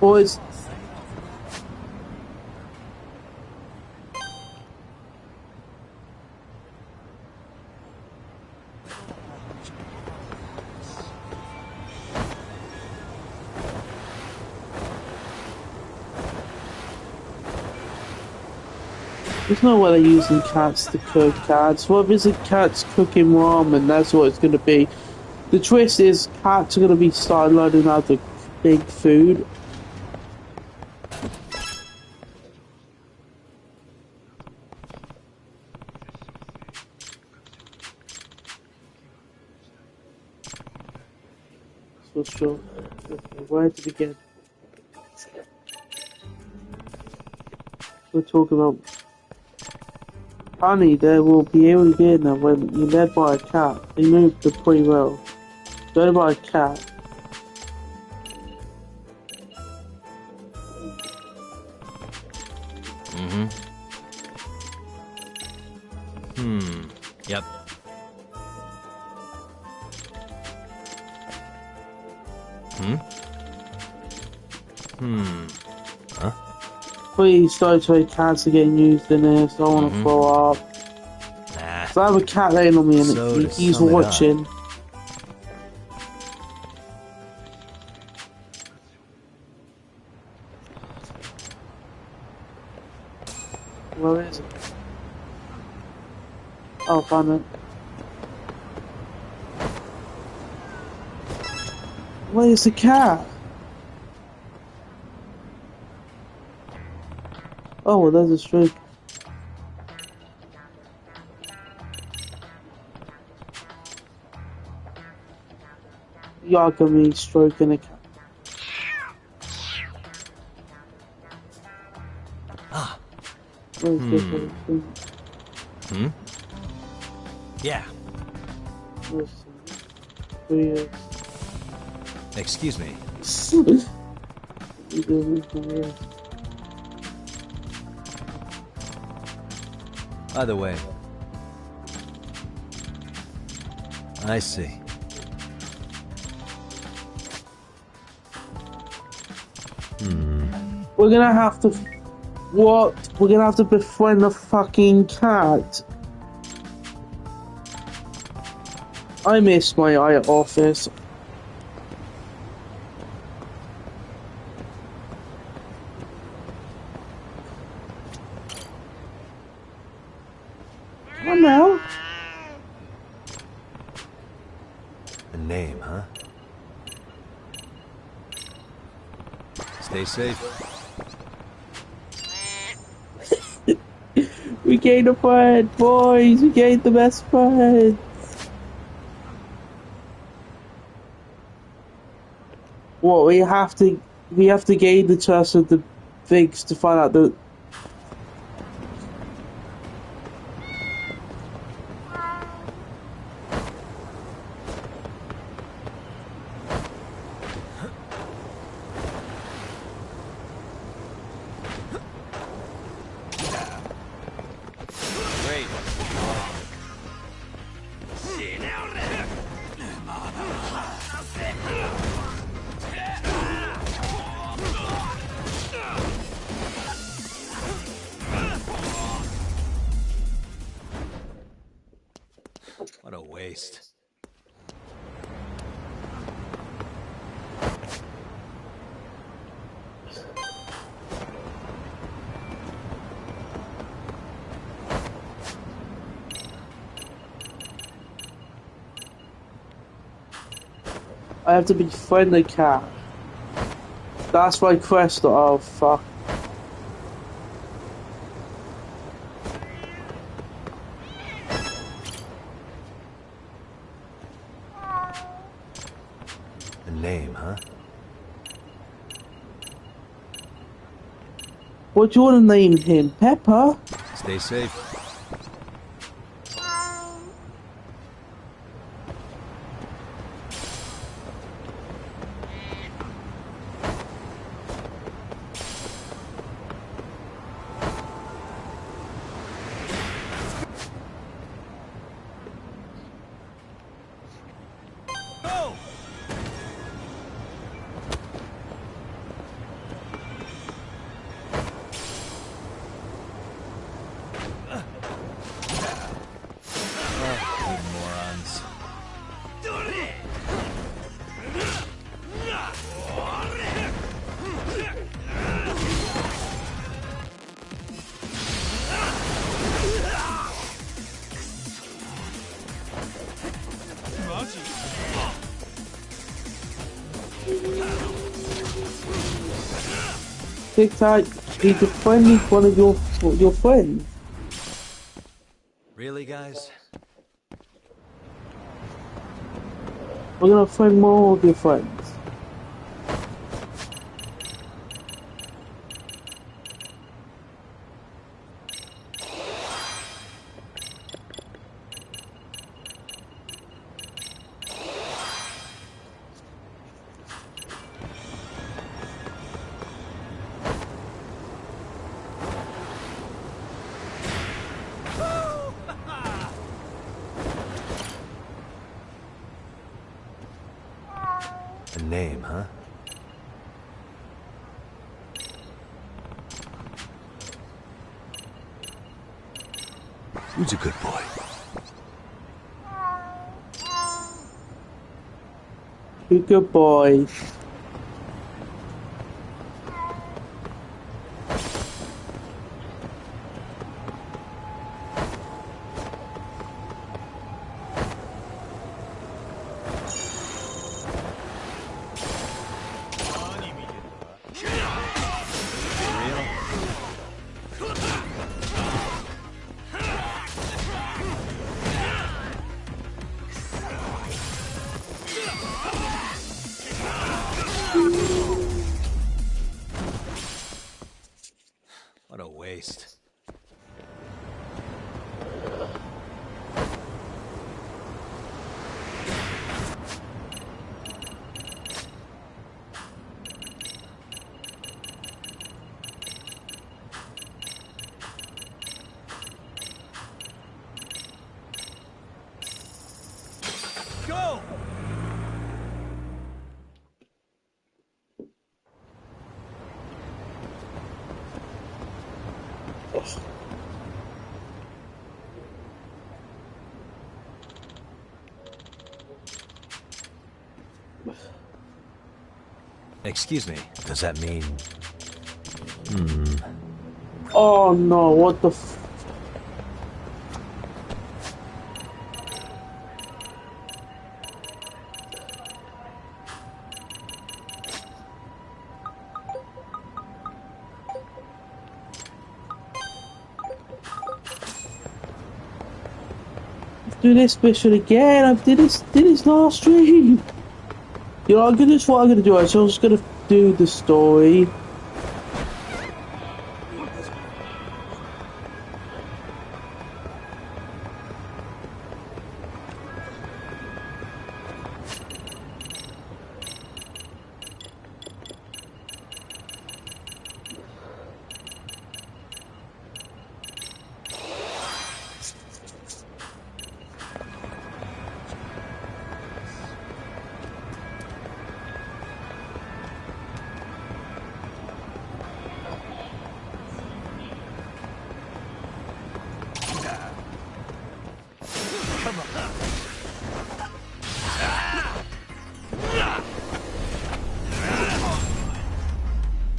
Boys, there's no way they're using cats to cook cats. What if it's a cat's cooking ramen? That's what it's gonna be. The twist is cats are gonna be starting learning how to make food. For sure. Okay, where to begin? We're talking about Honey, they will be able to get in there when you're led by a cat. They moved the pretty well. Led by a cat. Yep. Huh? Please don't say cats are getting used in this. I don't want to throw up. Nah. So I have a cat laying on me and So to he's sum it up- watching. Where is it? Oh, found it. Where's the cat? Oh, well, there's a streak. Y'all got me stroking a cat. Where's this one? Yeah. Where's the- Excuse me. By the way, I see. We're gonna have to... What? We're gonna have to befriend the fucking cat. I miss my office. Come now. A name, huh? Stay safe. We gained a friend, boys. We gained the best friend. What we have to gain the trust of the things to find out the. Great. What a waste. I have to befriend the cat. That's my quest. Oh fuck. A name, huh? What do you want to name him? Pepper? Stay safe. Morons. TikTok, he befriended one of your friends. Really, guys? We're gonna find more of your friends. Who's a good boy? You good boy. What a waste. Go! Excuse me, does that mean... Oh no, what the f... Do this mission again. I did this last stream. You know, what I'm gonna do. I'm just gonna do the story.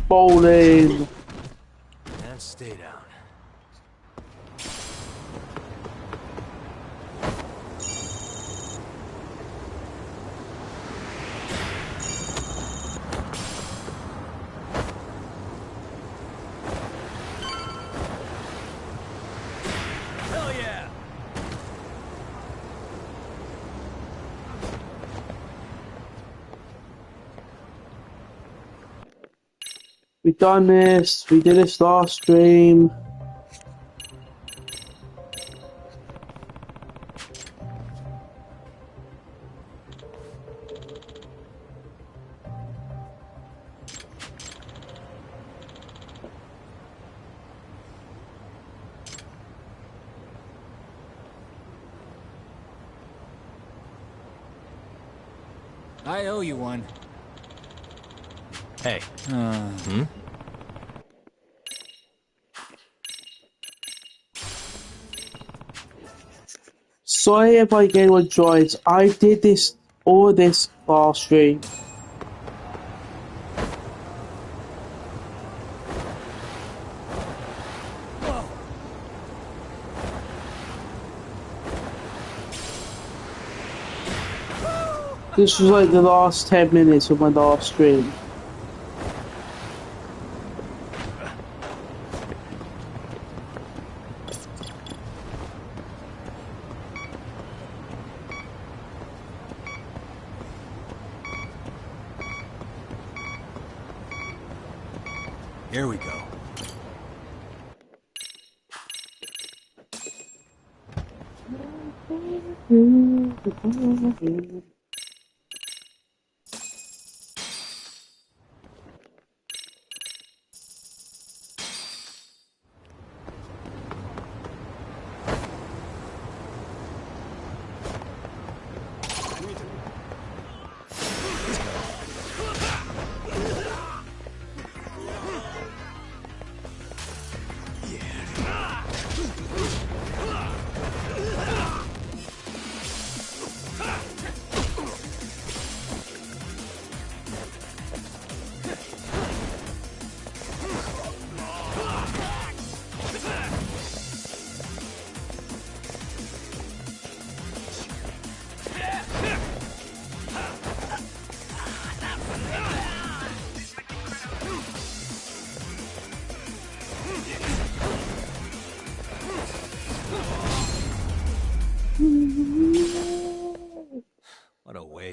Bowling. And stay down. Hell yeah! We done this. We did this last stream. I owe you one. Hey. Sorry if I get with droids. I did all this last stream. This was like the last 10 minutes of my last stream. Here we go.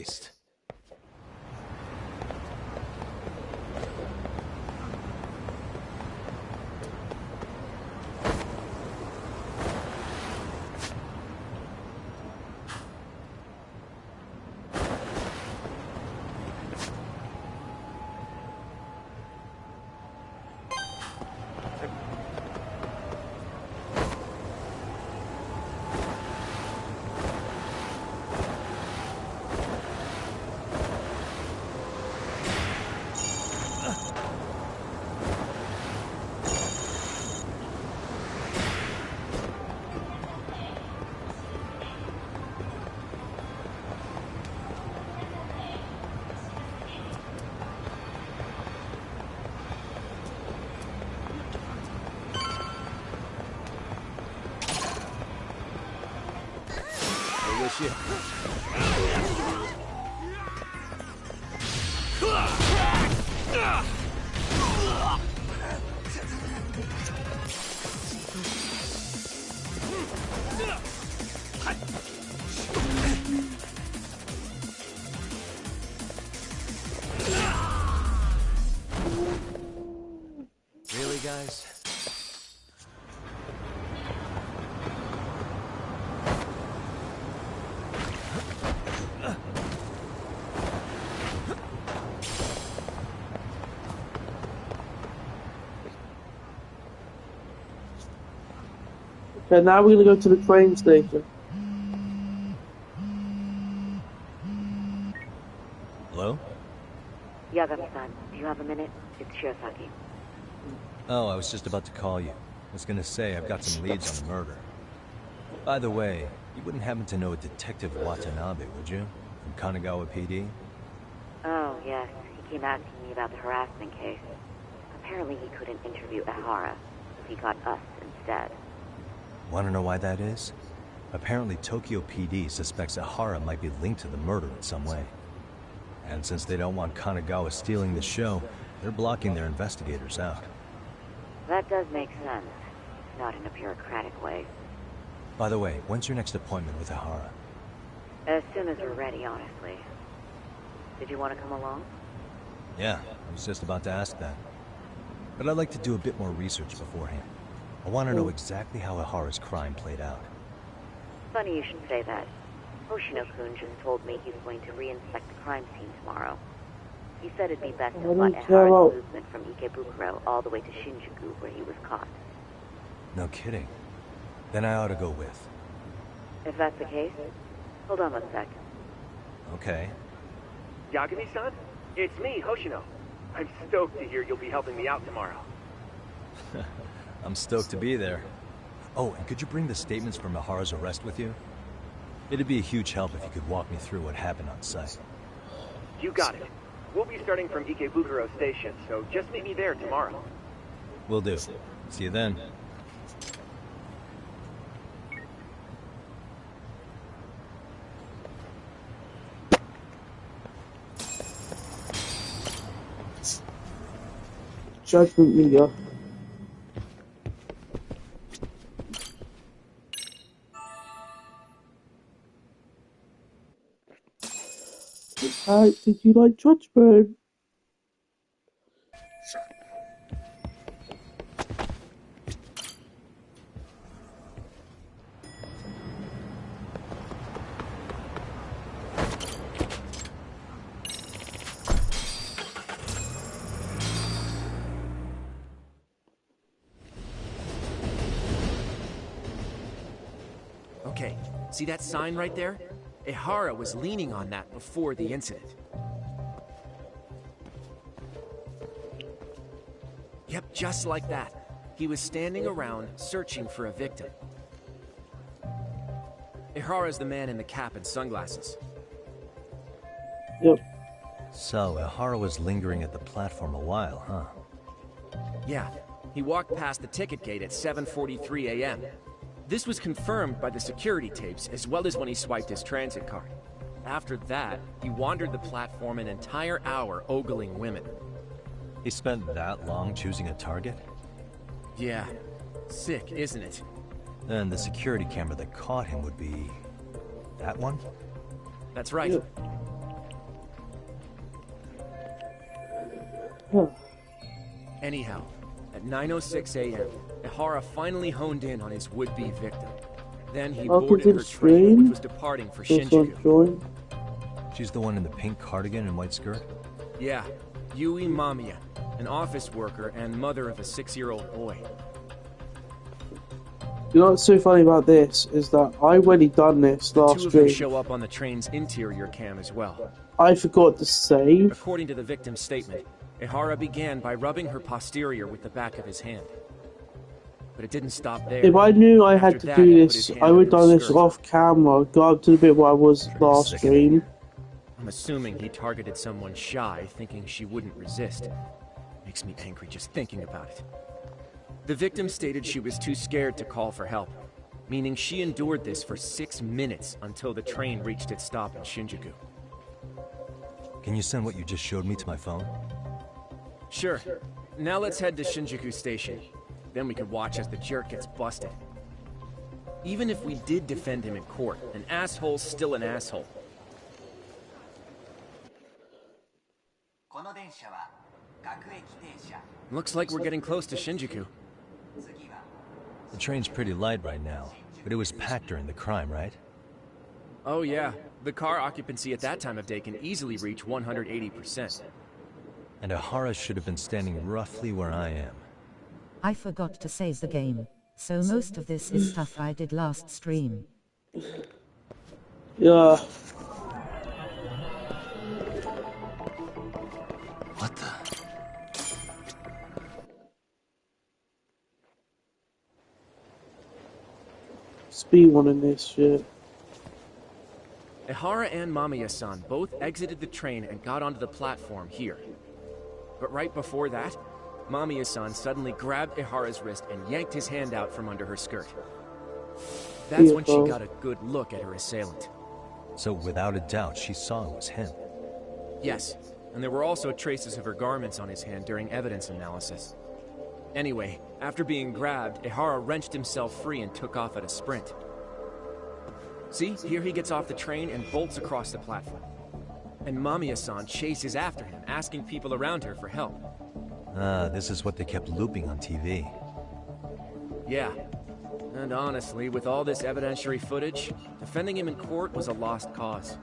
waste. Shit. Really, guys? Okay, now we're gonna go to the train station. Hello? Yagami-san, do you have a minute? It's Shirosaki. Oh, I was just about to call you. I was gonna say I've got some leads on the murder. By the way, you wouldn't happen to know a Detective Watanabe, would you? From Kanagawa PD? Oh, yes. He came asking me about the harassment case. Apparently he couldn't interview Ehara, so he got us instead. Want to know why that is? Apparently Tokyo PD suspects Ehara might be linked to the murder in some way. And since they don't want Kanagawa stealing the show, they're blocking their investigators out. That does make sense. Not in a bureaucratic way. By the way, when's your next appointment with Ehara? As soon as we're ready, honestly. Did you want to come along? Yeah, I was just about to ask that. But I'd like to do a bit more research beforehand. I want to know exactly how Ehara's crime played out. Funny you should say that. Hoshino-kun just told me he's going to re-inspect the crime scene tomorrow. He said it'd be best to plot Ehara's movement from Ikebukuro all the way to Shinjuku, where he was caught. No kidding. Then I ought to go with. If that's the case, hold on one sec. Okay. Yagami-san? It's me, Hoshino. I'm stoked to hear you'll be helping me out tomorrow. I'm stoked to be there. Oh, and could you bring the statements from Ehara's arrest with you? It'd be a huge help if you could walk me through what happened on site. You got it. We'll be starting from Ikebukuro Station, so just meet me there tomorrow. Will do. See you then. Judgment media. How did you like Judgment? Okay, see that sign right there? Ehara was leaning on that before the incident. Yep, just like that. He was standing around, searching for a victim. Ehara's the man in the cap and sunglasses. Yep. So, Ehara was lingering at the platform a while, huh? Yeah, he walked past the ticket gate at 7:43 a.m. This was confirmed by the security tapes, as well as when he swiped his transit card. After that, he wandered the platform an entire hour ogling women. He spent that long choosing a target? Yeah. Sick, isn't it? And the security camera that caught him would be... that one? That's right. Anyhow, at 9:06 a.m., Ihara finally honed in on his would-be victim. Then he boarded her train, which was departing for Shinjuku. She's the one in the pink cardigan and white skirt? Yeah, Yui Mamiya, an office worker and mother of a 6-year-old boy. You know what's so funny about this is that I already done this last Two of stream. them show up on the train's interior cam as well. I forgot to save. According to the victim's statement, Ihara began by rubbing her posterior with the back of his hand. But it didn't stop there. If I knew I had to do this, I would have done this off camera. Go up to the bit where I was last stream. I'm assuming he targeted someone shy, thinking she wouldn't resist. Makes me angry just thinking about it. The victim stated she was too scared to call for help, meaning she endured this for 6 minutes until the train reached its stop in Shinjuku. Can you send what you just showed me to my phone? Sure. Now let's head to Shinjuku Station. Then we could watch as the jerk gets busted. Even if we did defend him in court, an asshole's still an asshole. Looks like we're getting close to Shinjuku. The train's pretty light right now, but it was packed during the crime, right? Oh yeah, the car occupancy at that time of day can easily reach 180%. And Ihara should have been standing roughly where I am. I forgot to save the game, so most of this is stuff I did last stream. Yeah. What the? Speed one in this shit. Ihara and Mamiya-san both exited the train and got onto the platform here. But right before that, Mamiya-san suddenly grabbed Ihara's wrist and yanked his hand out from under her skirt. That's when she got a good look at her assailant. So without a doubt, she saw it was him. Yes, and there were also traces of her garments on his hand during evidence analysis. Anyway, after being grabbed, Ihara wrenched himself free and took off at a sprint. See, here he gets off the train and bolts across the platform. And Mamiya-san chases after him, asking people around her for help. Ah, this is what they kept looping on TV. Yeah. And honestly, with all this evidentiary footage, defending him in court was a lost cause.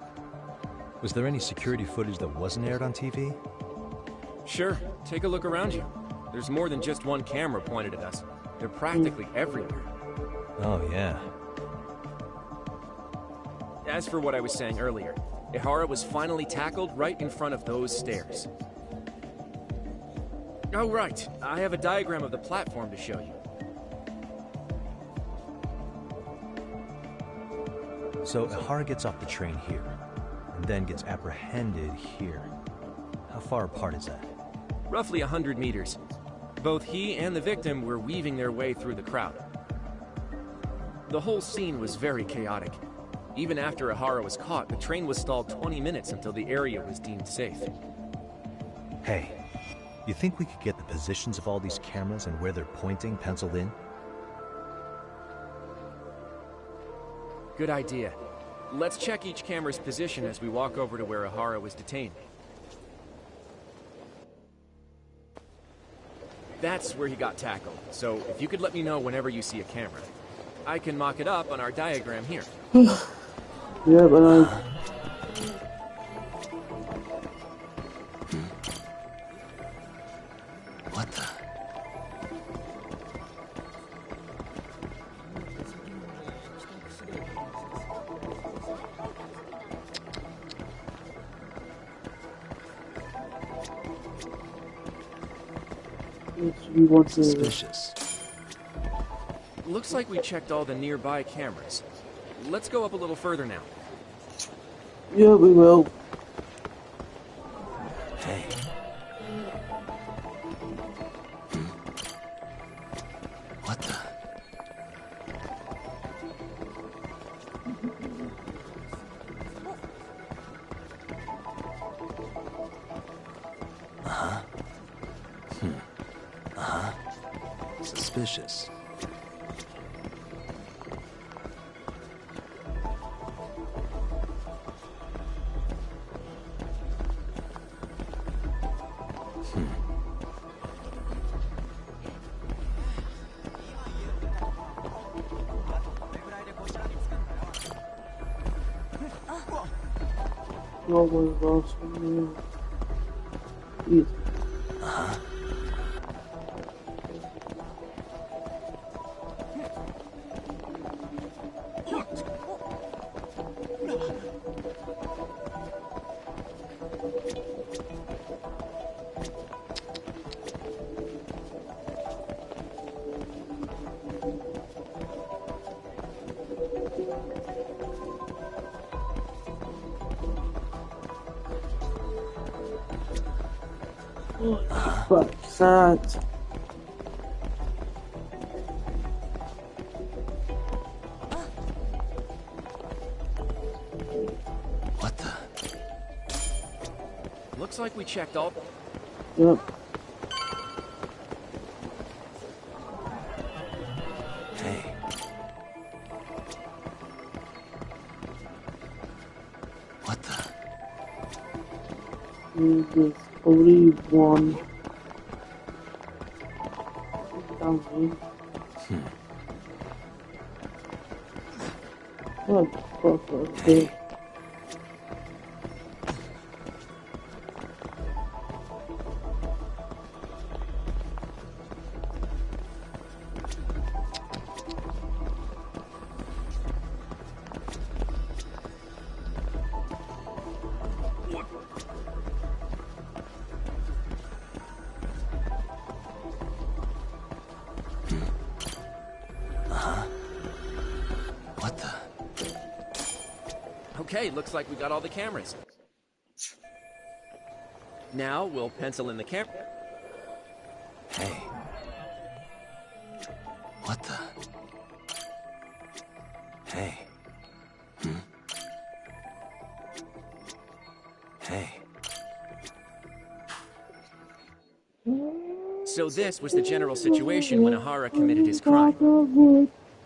Was there any security footage that wasn't aired on TV? Sure. Take a look around you. There's more than just one camera pointed at us. They're practically everywhere. Oh, yeah. As for what I was saying earlier, Ihara was finally tackled right in front of those stairs. Oh, right. I have a diagram of the platform to show you. So Ihara gets off the train here, and then gets apprehended here. How far apart is that? Roughly 100 meters. Both he and the victim were weaving their way through the crowd. The whole scene was very chaotic. Even after Ihara was caught, the train was stalled 20 minutes until the area was deemed safe. Hey, you think we could get the positions of all these cameras and where they're pointing penciled in? Good idea. Let's check each camera's position as we walk over to where Ihara was detained. That's where he got tackled, so if you could let me know whenever you see a camera. I can mock it up on our diagram here. Yeah, but What the? Suspicious. Looks like we checked all the nearby cameras. Let's go up a little further now. Yeah, we will. Hey. What the? Uh-huh. Uh-huh. Suspicious. Oh my gosh. Uh-huh. Fuck that. What the? Looks like we checked all... Yep. Hey. What the? There's only one. Down here. What the fuck was this? What the? Okay, looks like we got all the cameras. Now we'll pencil in the camera. Hey. What the? Hey. Hey. So this was the general situation when Ahara committed his crime.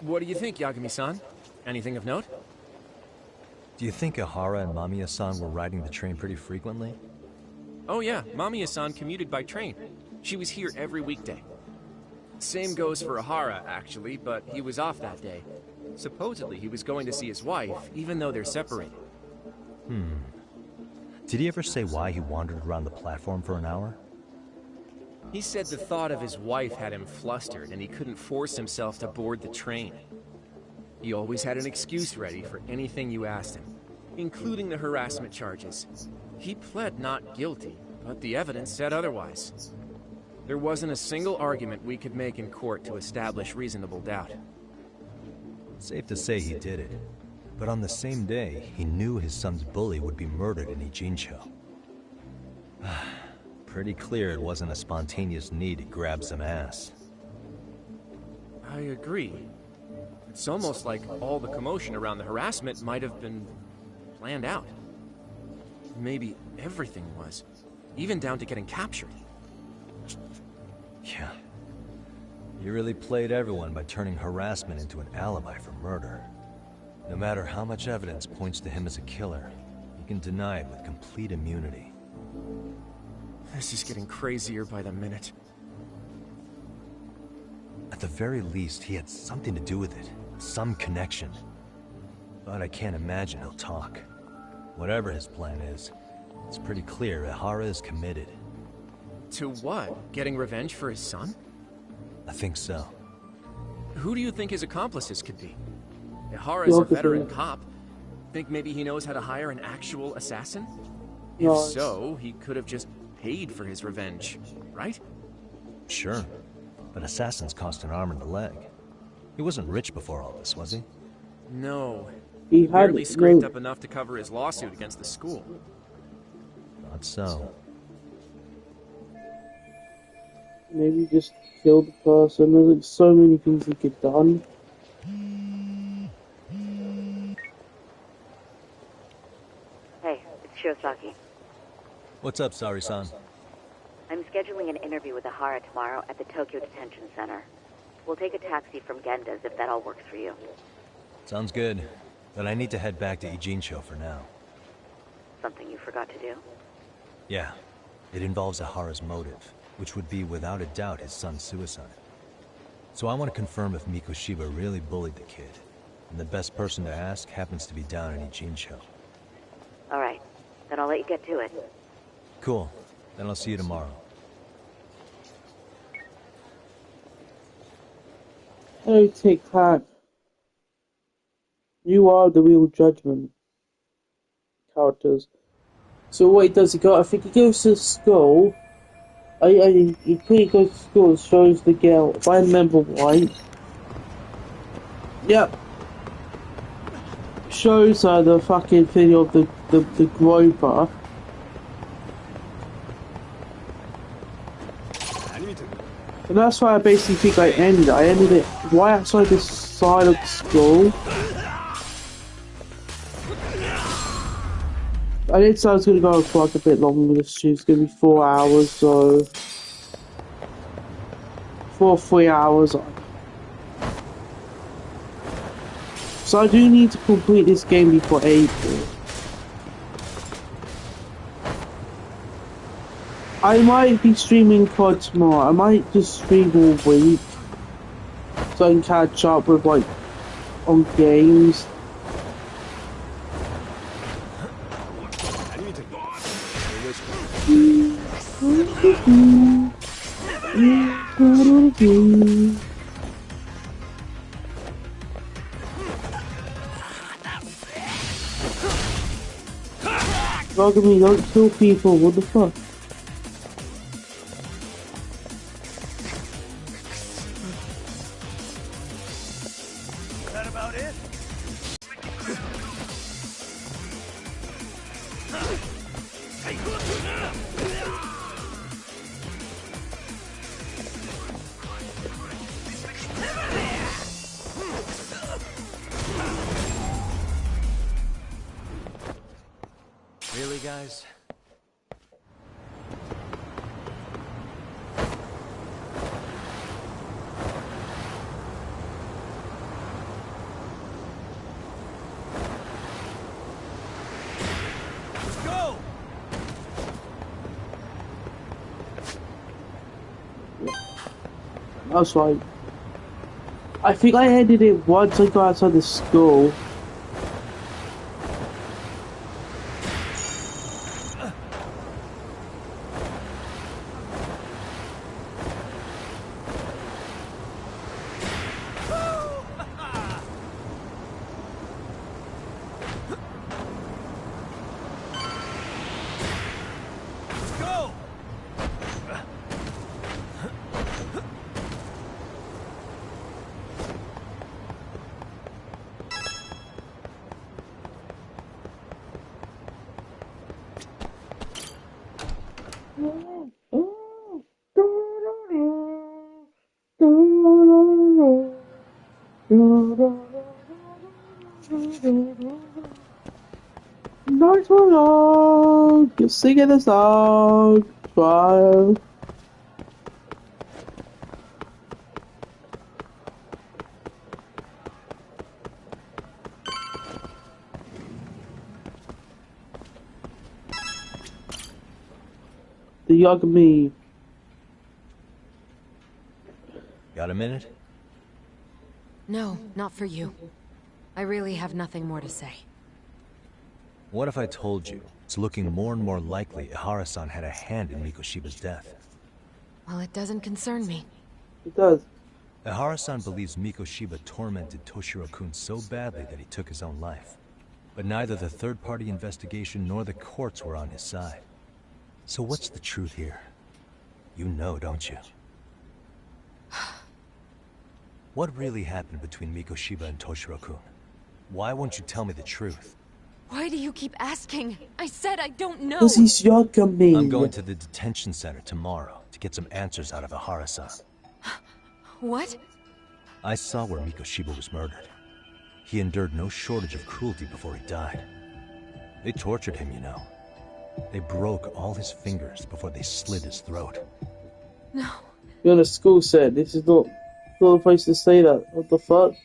What do you think, Yagami-san? Anything of note? Do you think Ahara and Mamiya-san were riding the train pretty frequently? Oh yeah, Mamiya-san commuted by train. She was here every weekday. Same goes for Ahara, actually, but he was off that day. Supposedly he was going to see his wife, even though they're separated. Did he ever say why he wandered around the platform for an hour? He said the thought of his wife had him flustered and he couldn't force himself to board the train. He always had an excuse ready for anything you asked him, including the harassment charges. He pled not guilty, but the evidence said otherwise. There wasn't a single argument we could make in court to establish reasonable doubt. Safe to say he did it. But on the same day, he knew his son's bully would be murdered in Ijincho. Pretty clear it wasn't a spontaneous need to grab some ass. I agree. It's almost like all the commotion around the harassment might have been planned out. Maybe everything was, even down to getting captured. Yeah. You really played everyone by turning harassment into an alibi for murder. No matter how much evidence points to him as a killer, you can deny it with complete immunity. This is getting crazier by the minute. At the very least, he had something to do with it. Some connection. But I can't imagine he'll talk. Whatever his plan is, it's pretty clear Ahara is committed. To what? Getting revenge for his son? I think so. Who do you think his accomplices could be? Ahara is a veteran cop. Think maybe he knows how to hire an actual assassin? If so, he could have just paid for his revenge, right? Sure. But assassins cost an arm and a leg. He wasn't rich before all this, was he? No. He barely scraped up enough to cover his lawsuit against the school. Not so. Maybe just kill the person. There's like so many things he could have done. Hey, it's Shirosaki. What's up, Sari-san? I'm scheduling an interview with Ahara tomorrow at the Tokyo Detention Center. We'll take a taxi from Genda's if that all works for you. Sounds good. But I need to head back to Ijincho for now. Something you forgot to do? Yeah. It involves Ahara's motive, which would be without a doubt his son's suicide. So I want to confirm if Mikoshiba really bullied the kid. And the best person to ask happens to be down in Ijincho. Alright. Then I'll let you get to it. Cool. Then I'll see you tomorrow. Hey, Tic Tac. You are the real judgment characters. So what he does, I think he goes to school. He pretty goes to school and shows the girl, if I remember right. Yep. Shows her the fucking video of the groper. And that's why I basically think I ended it. I ended it right outside the side of the school. I did say I was going to go for like a bit longer. This shoot's going to be 4 hours, so... 3 hours. So I do need to complete this game before April. I might be streaming COD tomorrow. I might just stream all week. So I can catch up with like, on games. Look at me, don't kill people, what the fuck? Is that about it? Really, guys? Let's go! That's right. I think I ended it once I got outside the school. Nice one, you're singing the song. Try. The Yagami. Got a minute? No, not for you. I really have nothing more to say. What if I told you it's looking more and more likely Ihara-san had a hand in Mikoshiba's death? Well, it doesn't concern me. It does. Ihara-san believes Mikoshiba tormented Toshiro-kun so badly that he took his own life. But neither the third-party investigation nor the courts were on his side. So what's the truth here? You know, don't you? What really happened between Mikoshiba and Toshiro-kun? Why won't you tell me the truth? Why do you keep asking? I said I don't know. Because he's Yagami. I'm going to the detention center tomorrow to get some answers out of Ihara-san. What? I saw where Mikoshiba was murdered. He endured no shortage of cruelty before he died. They tortured him, you know. They broke all his fingers before they slit his throat. No. You're on a school set. This is not the place to say that. What the fuck?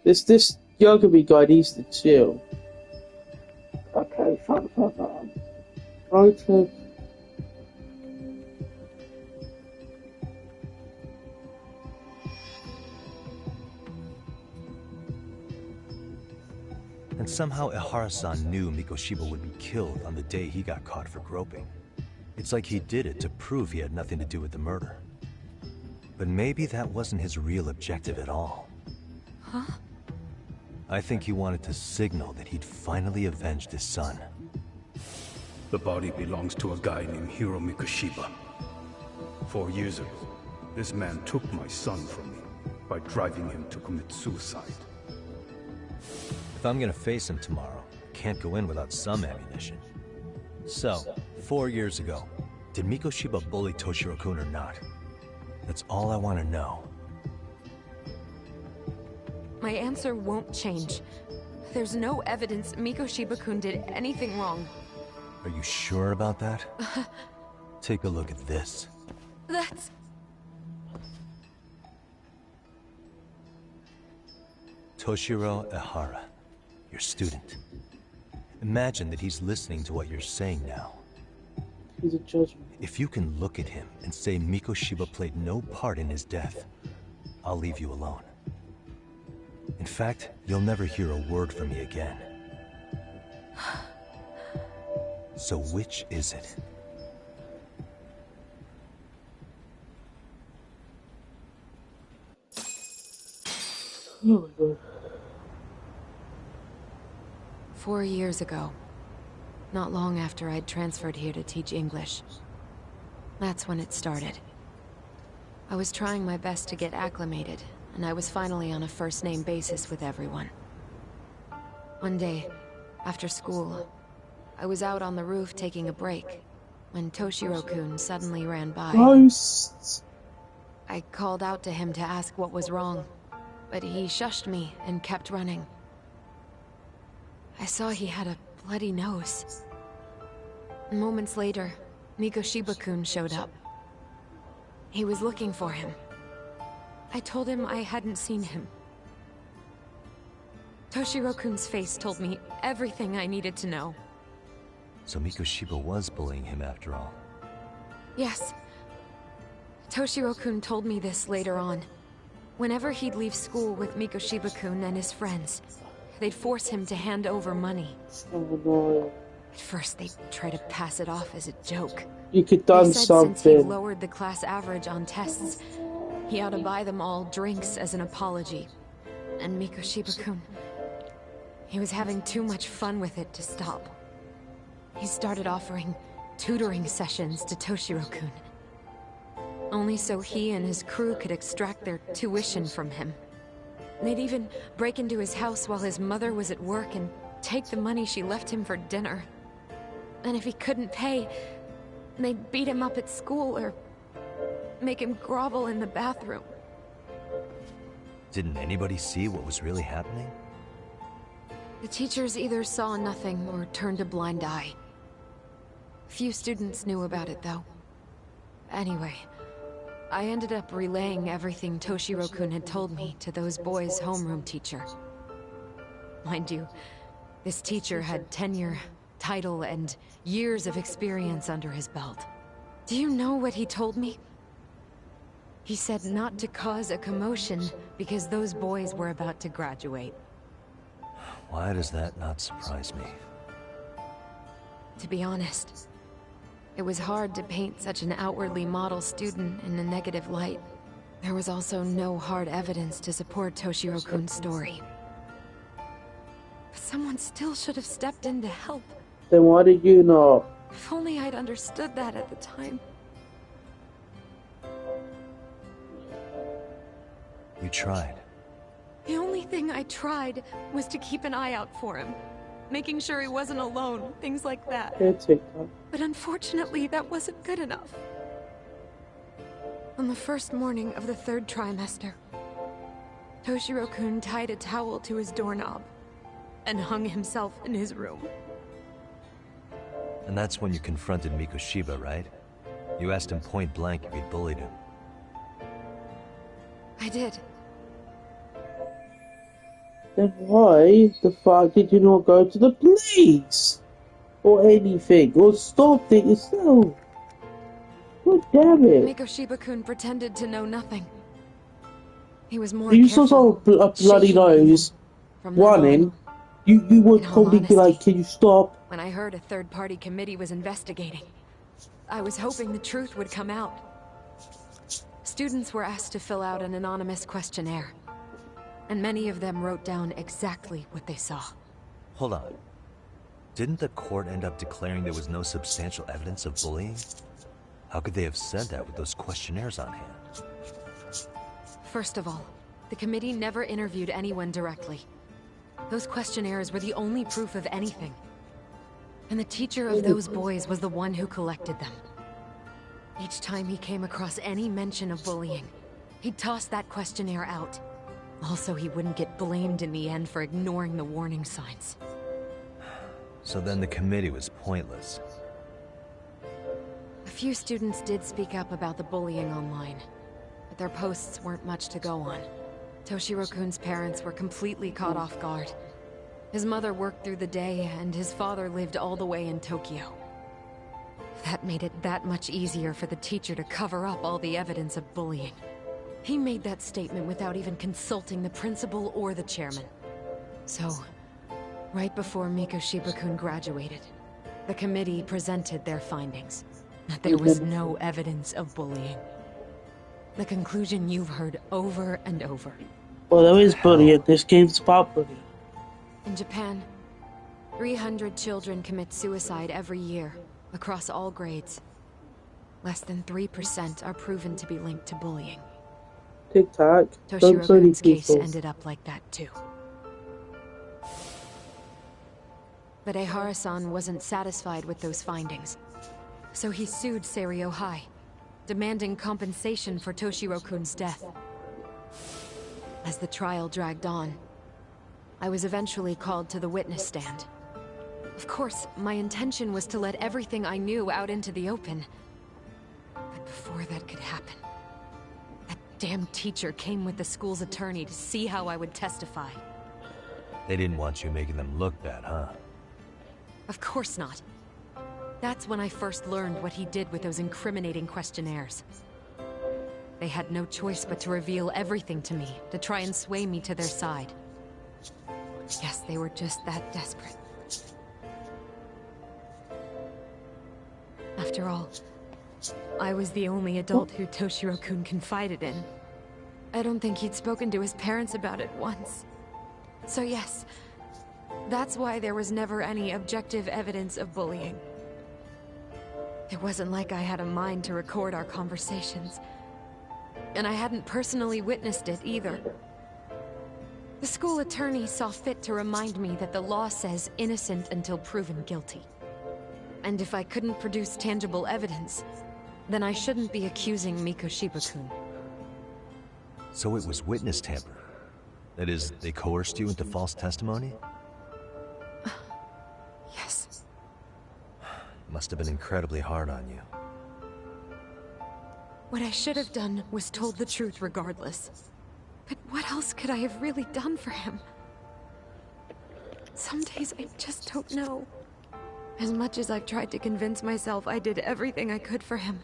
This Yagami guy needs to chill. Okay, fuck. Okay. And somehow Ehara-san knew Mikoshiba would be killed on the day he got caught for groping. It's like he did it to prove he had nothing to do with the murder. But maybe that wasn't his real objective at all. Huh? I think he wanted to signal that he'd finally avenged his son. The body belongs to a guy named Hiro Mikoshiba. 4 years ago, this man took my son from me by driving him to commit suicide. If I'm gonna face him tomorrow, I can't go in without some ammunition. So, 4 years ago, did Mikoshiba bully Toshiro-kun or not? That's all I want to know. My answer won't change. There's no evidence Mikoshiba-kun did anything wrong. Are you sure about that? Take a look at this. That's... Toshiro Ehara, your student. Imagine that he's listening to what you're saying now. He's a judgment. If you can look at him and say Mikoshiba played no part in his death, I'll leave you alone. In fact, you'll never hear a word from me again. So which is it? Oh my god. 4 years ago, not long after I'd transferred here to teach English. That's when it started. I was trying my best to get acclimated, and I was finally on a first-name basis with everyone. One day, after school, I was out on the roof taking a break, when Toshiro-kun suddenly ran by. I called out to him to ask what was wrong, but he shushed me and kept running. I saw he had a bloody nose. Moments later, Mikoshiba-kun showed up. He was looking for him. I told him I hadn't seen him. Toshiro-kun's face told me everything I needed to know. So Mikoshiba was bullying him after all. Yes. Toshiro-kun told me this later on. Whenever he'd leave school with Mikoshiba-kun and his friends, they'd force him to hand over money. At first, they'd try to pass it off as a joke. You could done they said something. Since he lowered the class average on tests, he ought to buy them all drinks as an apology. And Mikoshiba-kun, he was having too much fun with it to stop. He started offering tutoring sessions to Toshiro-kun. Only so he and his crew could extract their tuition from him. They'd even break into his house while his mother was at work and take the money she left him for dinner. And if he couldn't pay, they'd beat him up at school or make him grovel in the bathroom. Didn't anybody see what was really happening? The teachers either saw nothing or turned a blind eye. Few students knew about it, though. Anyway, I ended up relaying everything Toshiro-kun had told me to those boys' homeroom teacher. Mind you, this teacher had tenure, title, and years of experience under his belt. Do you know what he told me? He said not to cause a commotion because those boys were about to graduate. Why does that not surprise me? To be honest, it was hard to paint such an outwardly model student in a negative light. There was also no hard evidence to support Toshiro-kun's story. But someone still should have stepped in to help. Then why did you not? If only I'd understood that at the time. You tried. The only thing I tried was to keep an eye out for him. Making sure he wasn't alone, things like that. But unfortunately, that wasn't good enough. On the first morning of the 3rd trimester, Toshiro-kun tied a towel to his doorknob and hung himself in his room. And that's when you confronted Mikoshiba, right? You asked him point blank if he'd bullied him. I did. Then why the fuck did you not go to the police? Or anything? Or stop it yourself? God damn it. Mikoshiba-kun pretended to know nothing. He was more You careful, saw a bloody shaking nose. from One then in. on, You would In all probably be like, honesty, can you stop? when I heard a third-party committee was investigating, I was hoping the truth would come out. Students were asked to fill out an anonymous questionnaire, and many of them wrote down exactly what they saw. Hold on. Didn't the court end up declaring there was no substantial evidence of bullying? How could they have said that with those questionnaires on hand? First of all, the committee never interviewed anyone directly. Those questionnaires were the only proof of anything. And the teacher of those boys was the one who collected them. Each time he came across any mention of bullying, he'd toss that questionnaire out. Also, he wouldn't get blamed in the end for ignoring the warning signs. So then the committee was pointless. A few students did speak up about the bullying online, but their posts weren't much to go on. Toshiro-kun's parents were completely caught off guard. His mother worked through the day, and his father lived all the way in Tokyo. That made it that much easier for the teacher to cover up all the evidence of bullying. He made that statement without even consulting the principal or the chairman. So, right before Mikoshiba-kun graduated, the committee presented their findings. That there was no evidence of bullying. The conclusion you've heard over and over. Well, there is bullying. This game's about bullying. In Japan, 300 children commit suicide every year, across all grades. Less than 3% are proven to be linked to bullying. Tic-tac. Toshiro-kun's case ended up like that too. But Ehara-san wasn't satisfied with those findings, so he sued Seiryo High, demanding compensation for Toshiro-kun's death. As the trial dragged on, I was eventually called to the witness stand. Of course, my intention was to let everything I knew out into the open. But before that could happen, that damn teacher came with the school's attorney to see how I would testify. They didn't want you making them look bad, huh? Of course not. That's when I first learned what he did with those incriminating questionnaires. They had no choice but to reveal everything to me, to try and sway me to their side. Yes, they were just that desperate. After all, I was the only adult who Toshiro-kun confided in. I don't think he'd spoken to his parents about it once. So yes, that's why there was never any objective evidence of bullying. It wasn't like I had a mind to record our conversations. And I hadn't personally witnessed it either. The school attorney saw fit to remind me that the law says innocent until proven guilty. And if I couldn't produce tangible evidence, then I shouldn't be accusing Mikoshiba-kun. So it was witness tampering. That is, they coerced you into false testimony? Yes. Must have been incredibly hard on you. What I should have done was told the truth regardless. But what else could I have really done for him? Some days I just don't know. As much as I've tried to convince myself I did everything I could for him,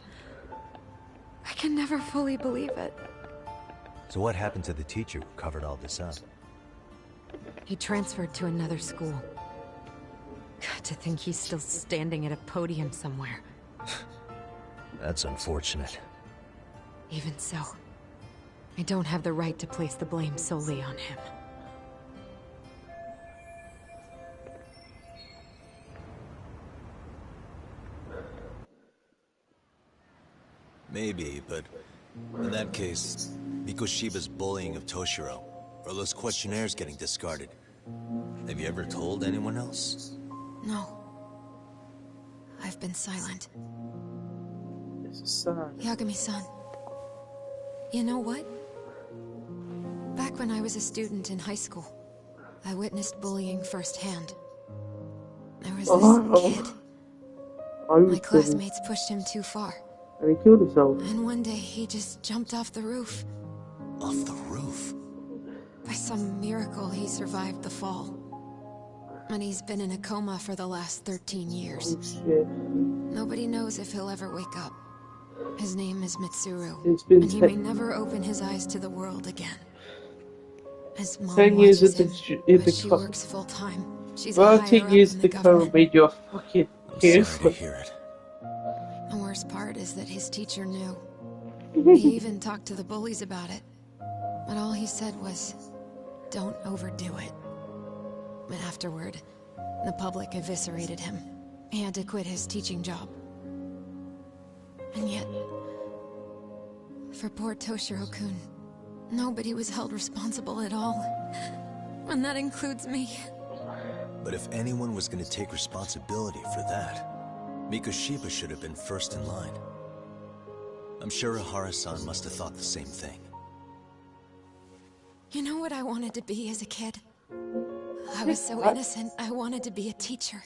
I can never fully believe it. So what happened to the teacher who covered all this up? He transferred to another school. God, to think he's still standing at a podium somewhere. That's unfortunate. Even so, I don't have the right to place the blame solely on him. Maybe, but in that case, Mikoshiba's bullying of Toshiro, or those questionnaires getting discarded. Have you ever told anyone else? No. I've been silent. This is sad. Yagami-san. You know what? Back when I was a student in high school, I witnessed bullying firsthand. There was this kid. My classmates pushed him too far. And he killed himself. And one day he just jumped off the roof. Off the roof? By some miracle, he survived the fall. And he's been in a coma for the last 13 years. Oh, shit. Nobody knows if he'll ever wake up. His name is Mitsuru, It's been and he may never open his eyes to the world again. His mom 10 years watches in him, the but she works full time. She's a 13 higher up years in in the the current government. made you a fucking I'm sorry to hear it. The worst part is that his teacher knew. He even talked to the bullies about it. But all he said was, don't overdo it. And afterward, the public eviscerated him. He had to quit his teaching job. And yet, for poor Toshiro-kun, nobody was held responsible at all. And that includes me. But if anyone was going to take responsibility for that, Mikoshiba should have been first in line. I'm sure Ihara-san must have thought the same thing. You know what I wanted to be as a kid? I was so innocent, I wanted to be a teacher.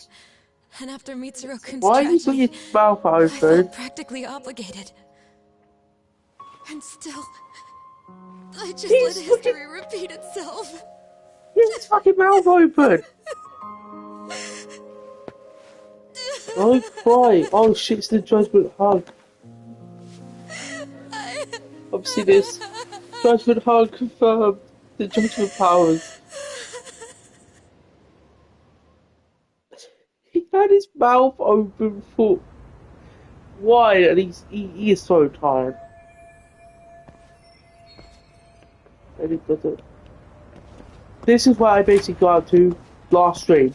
And after Mitsuru-kun's Why is tragedy, his mouth I open? felt practically obligated. And still, I just let history repeat itself. His fucking mouth open! Don't cry! Oh shit, it's the judgment hug. Obviously this judgment hug confirmed the judgment powers. He had his mouth open for why? And he is so tired. And he doesn't. This is what I basically got to last stream.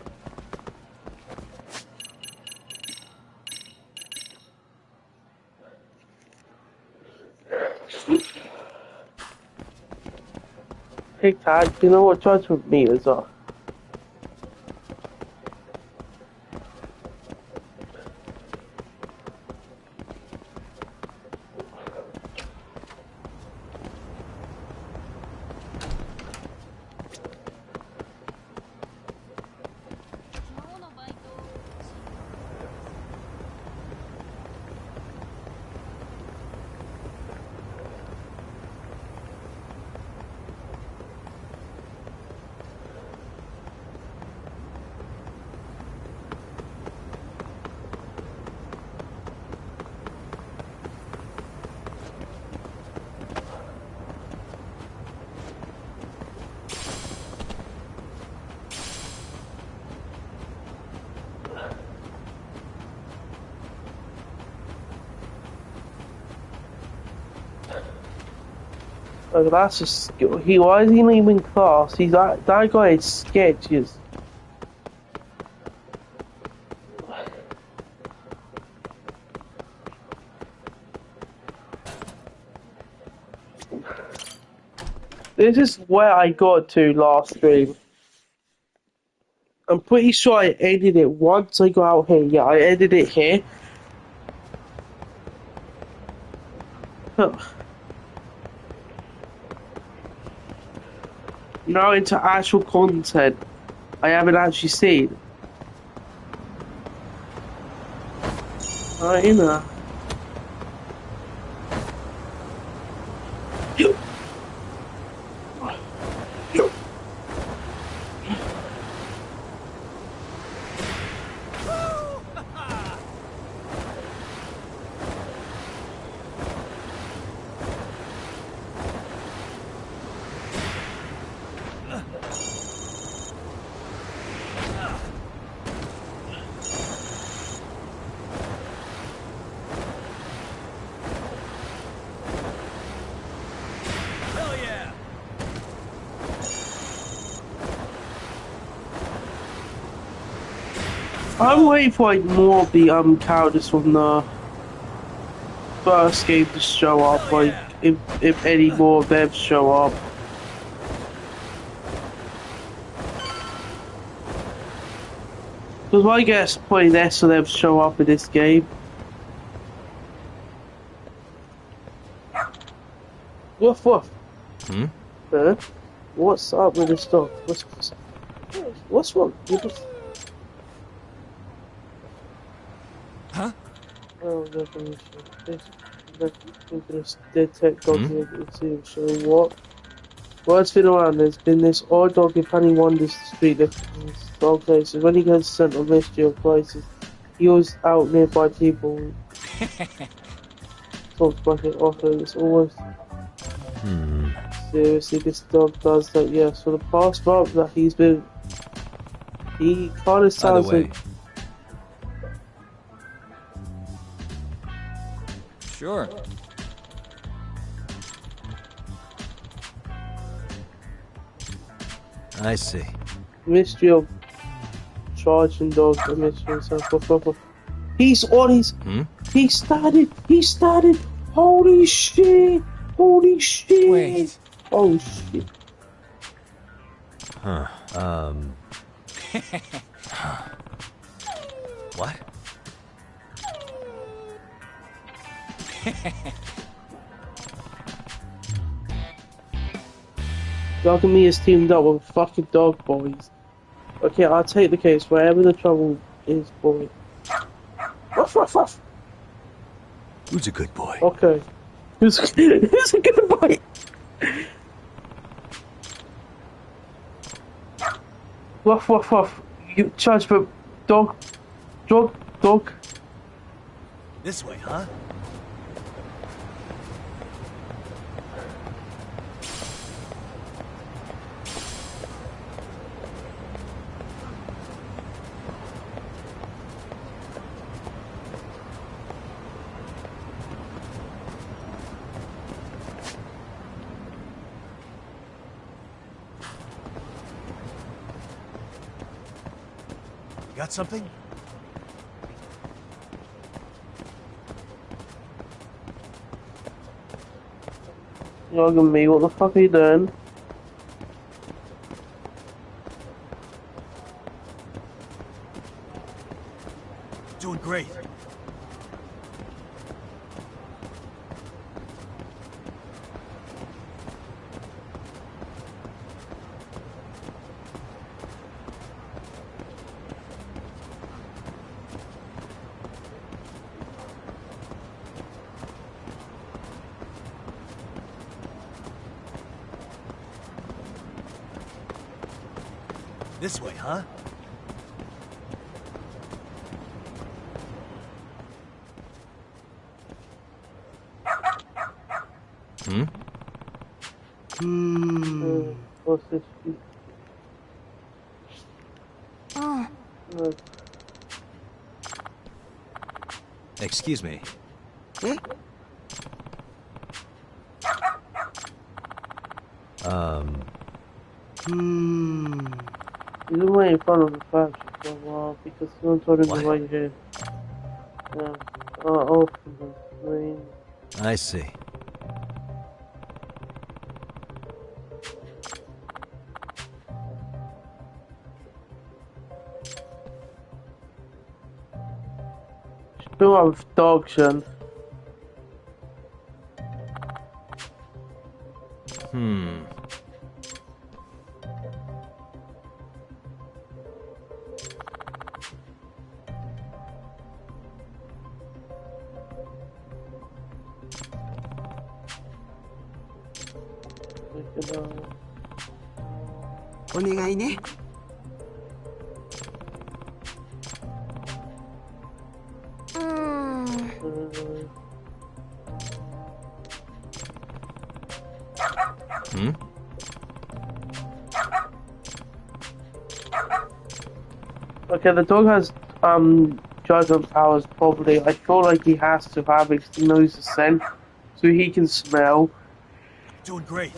Hey Tad, you know what judgment meters are? Like that's just why is he not even in class? He's that guy is sketches. This is where I got to last stream. I'm pretty sure I ended it once I got out here. Yeah, I ended it here. Huh. Now into actual content I haven't actually seen. You know. I'm waiting for like more of the characters from the first game to show up, like if any more of them show up. Because I guess probably less of them show up in this game. Woof woof. Huh? What's up with this dog? What's wrong? Huh? Oh, nothing. This dead tech dog here. So what? Word's been around. There's been this odd dog if anyone wanders the street looking for his dog places. When he gets sent on mystery or crisis, he was out nearby people. Talks about it often. It's almost Seriously, this dog does that, yeah. So the past month that he's been... He kind of By the sounds way, like... Sure. I see. Mystery of charging dogs, the mystery and stuff. He's on his... He started! Holy shit! Wait. Oh shit. Huh. What? Dog and me is teamed up with fucking dog boys. Okay, I'll take the case wherever the trouble is, boy. Ruff, ruff, ruff. Who's a good boy? Okay. Who's a good boy? Ruff, ruff, ruff. You judgment. Dog. This way, huh? Got something? Dog and me, what the fuck are you doing? Doing great. This way, huh? What's this? Excuse me. He's been waiting in front of the factory for a while because someone told him to wait here. Yeah. Open the screen. I see. Fill up with dogs, Shen. Okay, the dog has judgment powers probably. I feel like he has to have it 'cause he knows the scent, so he can smell. Doing great.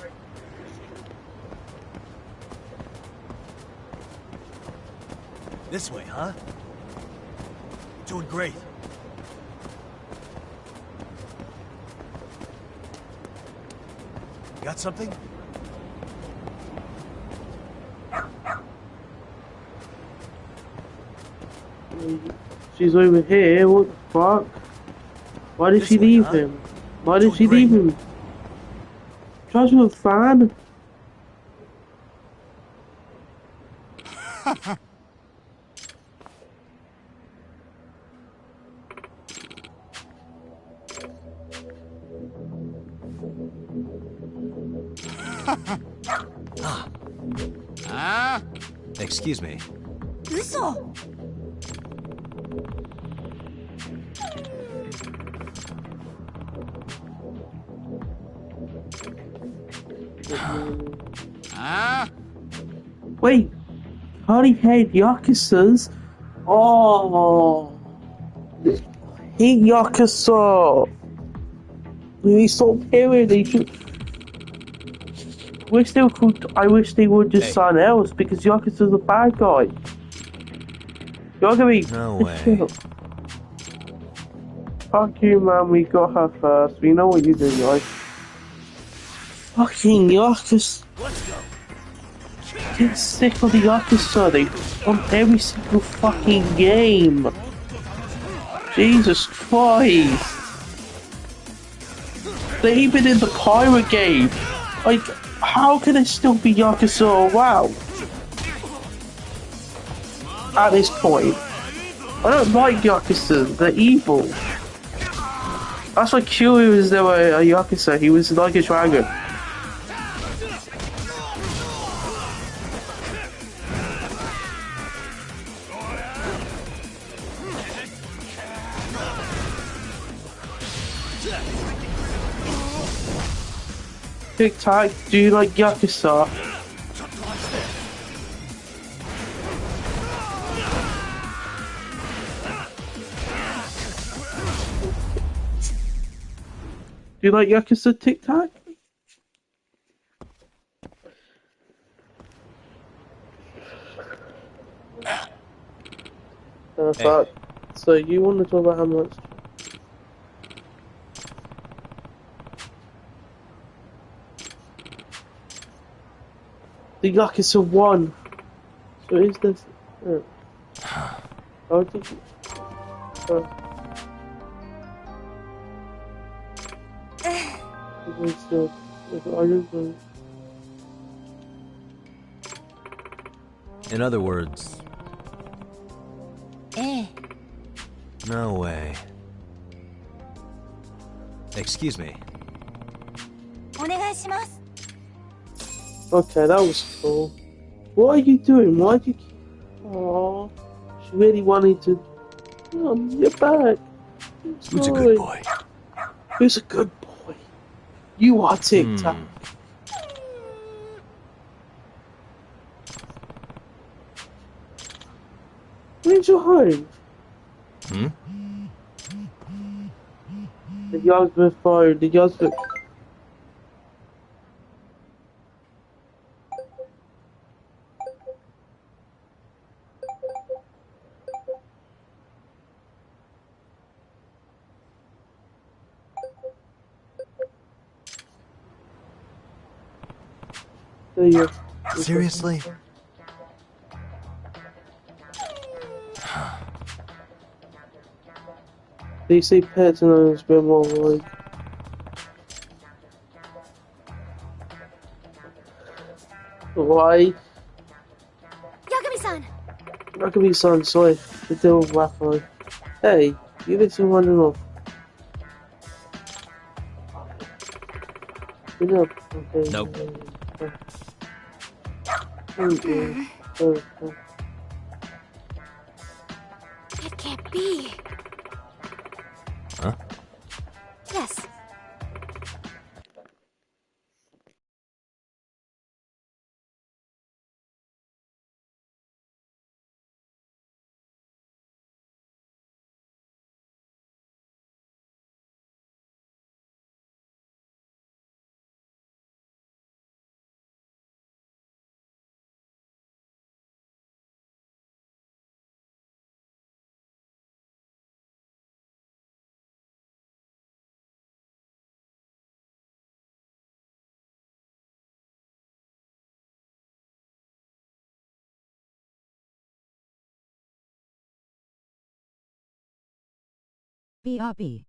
This way, huh? Doing great. Got something? She's over here, what the fuck? Why did she leave him? Why did she leave him? Judgment fan? Excuse me. Wait, Honey hate Yakusas? Oh, hate Yakuza. We stop hearing they should. Wish they could. I wish they would just something else because Yakuza's a bad guy. You're gonna be. No way. Fuck you, man. We got her first. We know what you do, guys. Fucking Yakuza. Get sick of the Yakuza. They on every single fucking game. Jesus Christ. They're even in the pirate game. Like, how can it still be Yakuza around? At this point. I don't like Yakuza. They're evil. That's why Kiryu was never a Yakuza. He was like a dragon. Tic Tac, do you like Yakuza? Do you like Yakuza Tic Tac? So you want to talk about how much? The Yakuza 1. So is this? How did you? In other words... No way. Excuse me. Okay, that was cool. What are you doing? Why did you... Aww. She really wanted to... You're back. Who's a good boy? Who's a good boy? You are Tic Tac. Where's your home? The Yasmin phone. The Yasmin... Seriously? They say pets and others bit more like... Why? Yagami-san! Yagami-san, sorry. The devil Wi-Fi. Hey, you listen one enough. Enough. Okay. Nope. It can't be. Huh? Yes. BRB.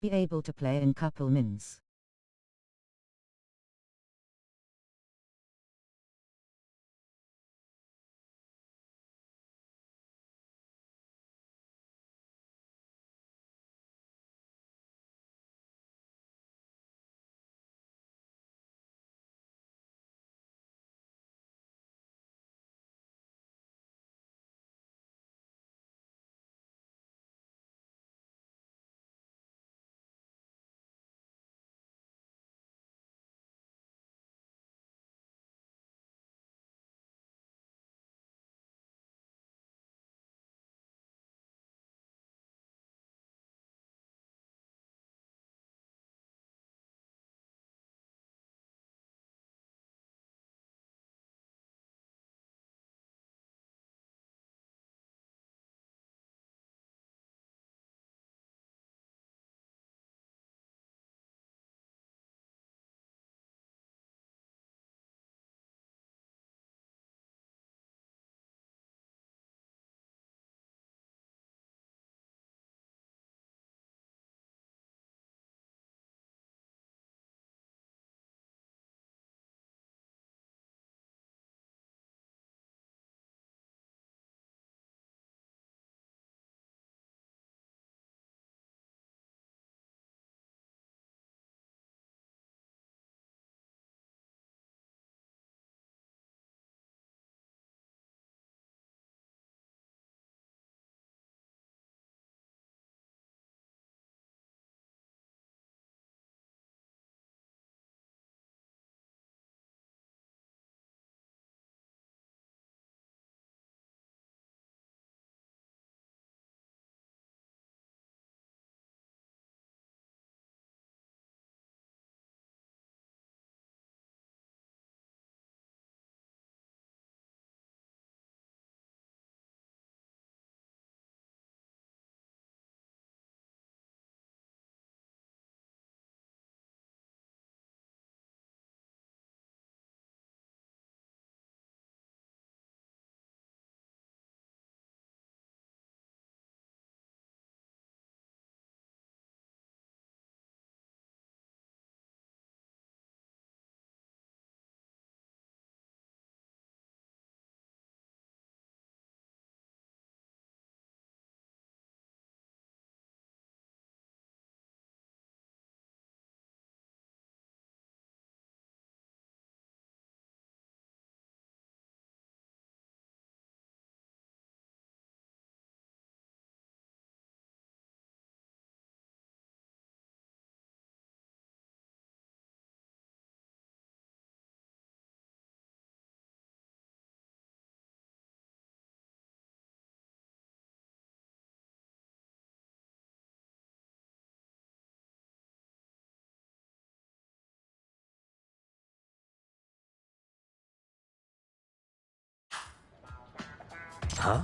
be able to play in couple mins. Huh?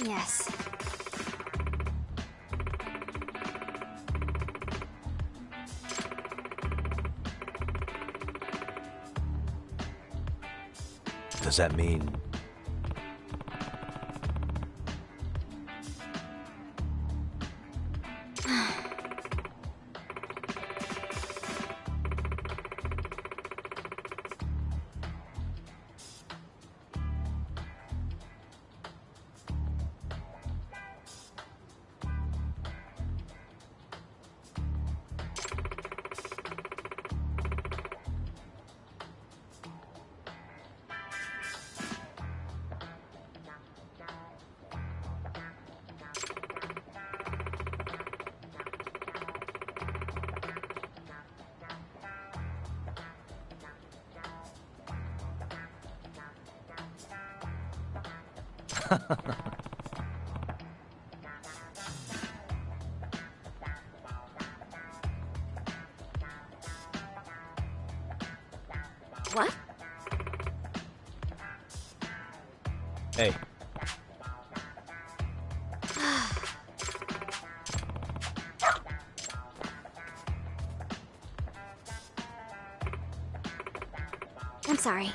Yes. Does that mean... What? Hey. I'm sorry.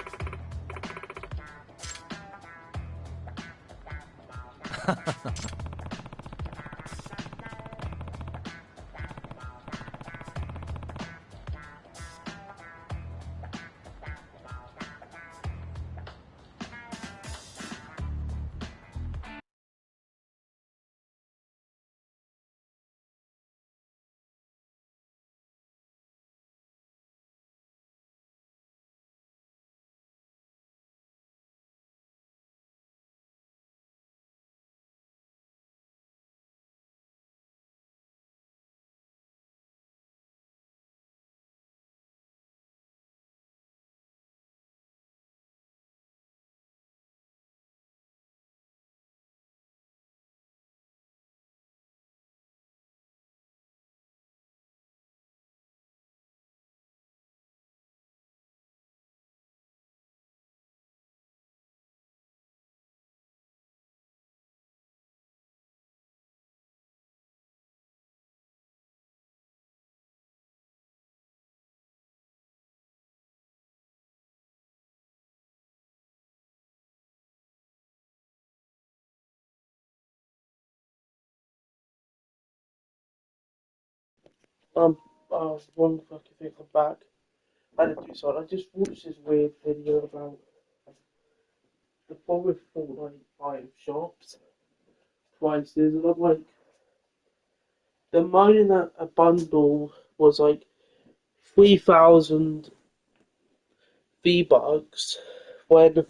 One fucking thing, I'm back. I had to do something. I just watched this weird video about the problem with Fortnite item shops prices, and I'm like, they're moaning that a bundle was like 3,000 V-Bucks when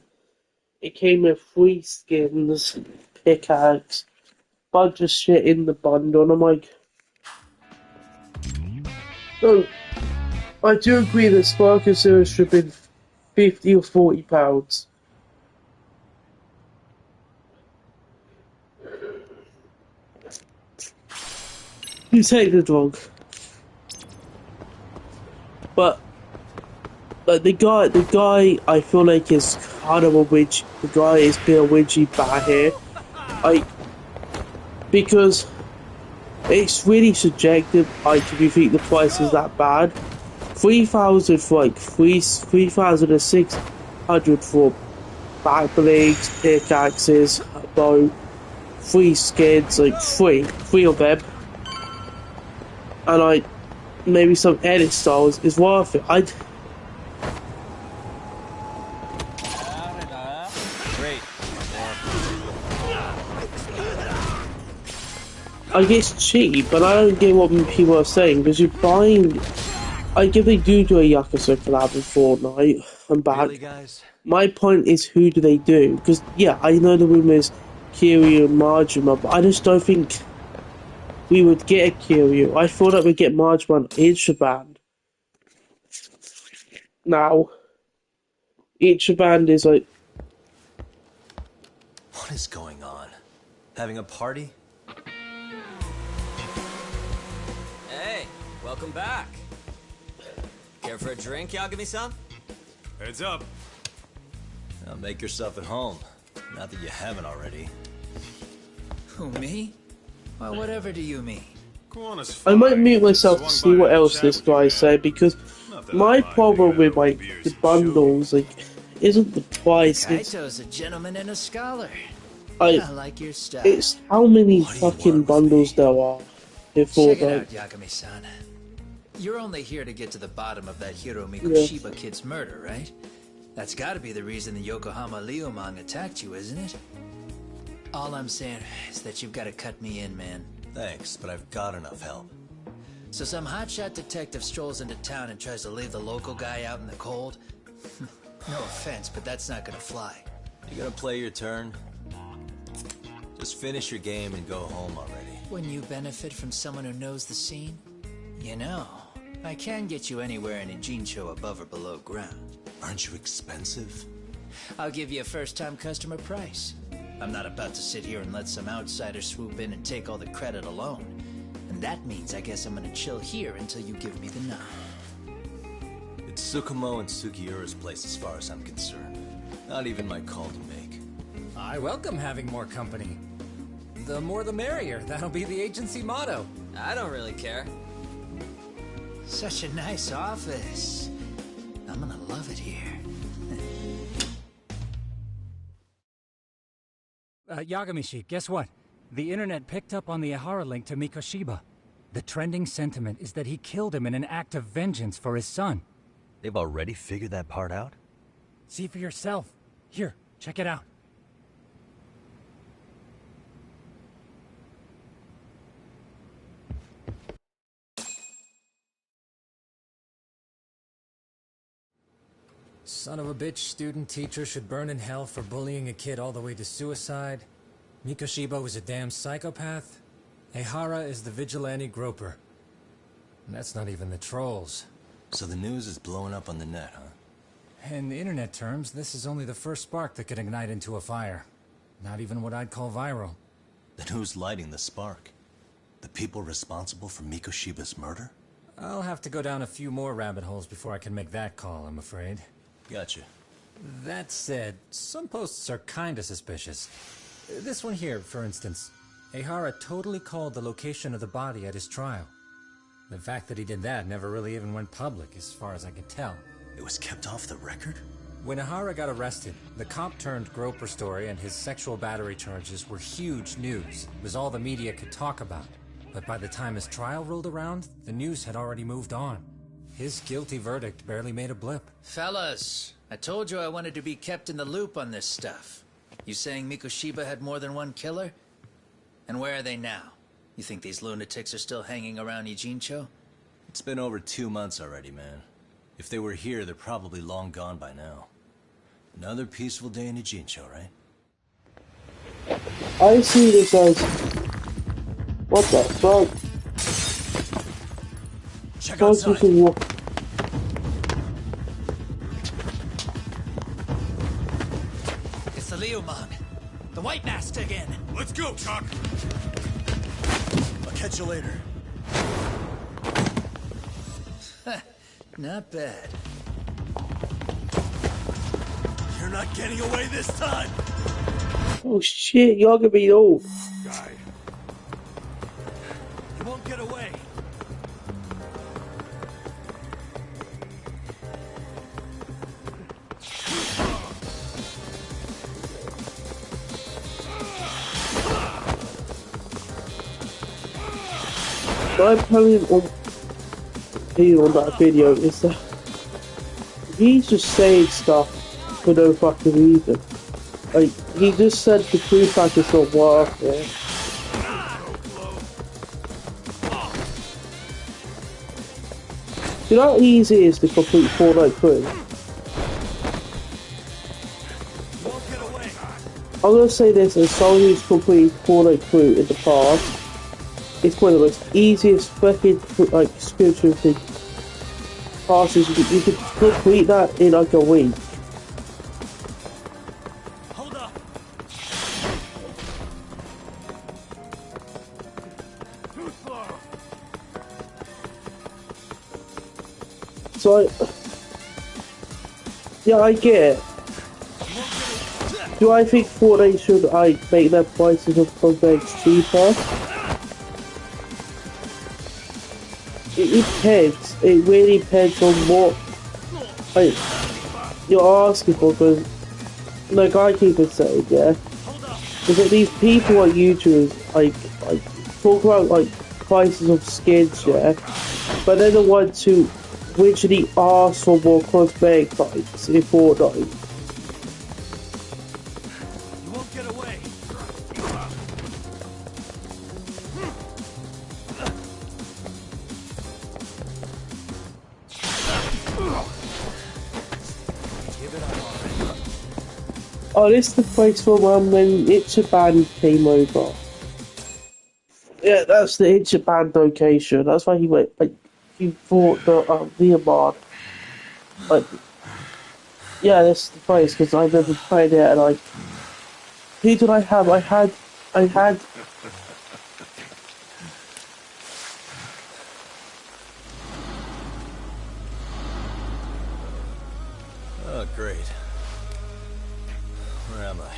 it came with free skins, pickaxe, bunch of shit in the bundle, and I'm like, no, I do agree that Spark and Zero should have been £50 or £40. You take the dog. But like the guy I feel like is kind of a witch. The guy is being a witchy bat here. Because it's really subjective. If you think the price is that bad, 3,000 for like 3,600 for back blades, pickaxes, a bow, 3 skins, like three of them, and like maybe some edit styles is worth it. I guess cheap, but I don't get what people are saying, because you're buying. I give they do a Yakuza collab in Fortnite. I'm back. Really, guys? My point is, who do they do? Because yeah, I know the rumor is Kiryu and Majima, but I just don't think we would get a Kiryu. I thought that we'd get Majima and Ichiban. Now, Ichiban is like. What is going on? Having a party? Hey, welcome back. Care for a drink, Yagami-san? Heads up. Now make yourself at home. Not that you haven't already. Who, me? Well, whatever do you mean? I might mute myself to see what else this guy said, because my problem with like the bundles isn't the price. Kaito's a gentleman and a scholar. I like your style. It's how many fucking bundles there are before Check it out, Yagami-san. You're only here to get to the bottom of that Hiro Mikoshiba kid's murder, right? That's gotta be the reason the Yokohama Leomang attacked you, isn't it? All I'm saying is that you've gotta cut me in, man. Thanks, but I've got enough help. So some hotshot detective strolls into town and tries to leave the local guy out in the cold? No offense, but that's not gonna fly. You gonna play your turn? Just finish your game and go home already. When you benefit from someone who knows the scene? You know, I can get you anywhere in a Jincho above or below ground. Aren't you expensive? I'll give you a first-time customer price. I'm not about to sit here and let some outsider swoop in and take all the credit alone. And that means I guess I'm gonna chill here until you give me the nod. It's Tsukumo and Sugiura's place as far as I'm concerned. Not even my call to make. I welcome having more company. The more the merrier. That'll be the agency motto. I don't really care. Such a nice office. I'm gonna love it here. Yagamishi, guess what? The internet picked up on the Ihara link to Mikoshiba. The trending sentiment is that he killed him in an act of vengeance for his son. They've already figured that part out? See for yourself. Here, check it out. Son of a bitch student teacher should burn in hell for bullying a kid all the way to suicide. Mikoshiba was a damn psychopath. Ehara is the vigilante groper. And that's not even the trolls. So the news is blowing up on the net, huh? In internet terms, this is only the first spark that could ignite into a fire. Not even what I'd call viral. Then who's lighting the spark? The people responsible for Mikoshiba's murder? I'll have to go down a few more rabbit holes before I can make that call, I'm afraid. Gotcha. That said, some posts are kinda suspicious. This one here, for instance. Ehara totally called the location of the body at his trial. The fact that he did that never really even went public, as far as I could tell. It was kept off the record? When Ehara got arrested, the cop-turned-groper story and his sexual battery charges were huge news. It was all the media could talk about. But by the time his trial rolled around, the news had already moved on. His guilty verdict barely made a blip. Fellas, I told you I wanted to be kept in the loop on this stuff. You saying Mikoshiba had more than one killer? And where are they now? You think these lunatics are still hanging around Ijincho? It's been over 2 months already, man. If they were here, they're probably long gone by now. Another peaceful day in Ijincho, right? I see this as... What the fuck? Check outside. It's the Leomon. The White Mask again. Let's go, Chuck. I'll catch you later. Not bad. You're not getting away this time. Oh shit, y'all gonna be old. Guy. You won't get away. My opinion on that video is that he's just saying stuff for no fucking reason. Like, he just said the crew pack is not worth it. You know how easy it is to complete Fortnite crew? I'm gonna say this as someone who's completed Fortnite crew in the past. It's one of the most easiest fucking like spiritual thing passes. You could complete that in like a week. Hold up. Too slow. So yeah, I get it. Do I think Fortnite should make their prices of projects cheaper? It depends. It really depends on what you're asking for. Because, like I keep on saying, yeah, is that these people are YouTubers like talk about like prices of skins, yeah, but they're the ones who originally ask for more cosmetic prices in Fortnite. You won't get away. Oh, this is the place for when Ichiban came over. Yeah, that's the Ichiban location. That's why he went. Like, he fought the Leomon. Like, yeah, this is the place because I've never played it, and Here's what I have. I had. Oh, great. Where am I?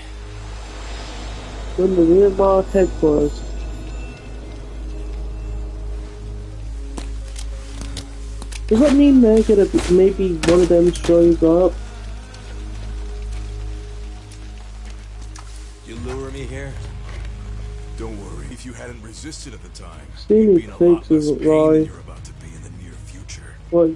When the nearby headquarters. Does that mean they're gonna be, maybe one of them shows up? You lure me here? Don't worry, if you hadn't resisted at the time, Steamy you'd be in a lot pigs less isn't pain than right. you're about to be in the near future. What?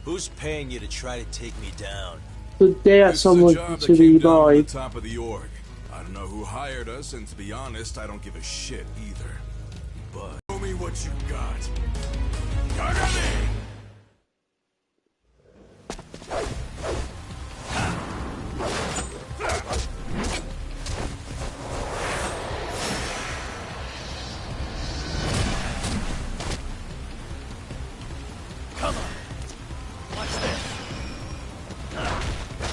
Who's paying you to try to take me down? To dare This is a someone job that to came be down from the live. top of the org. I don't know who hired us, and to be honest, I don't give a shit either. But show me what you got. Kagami!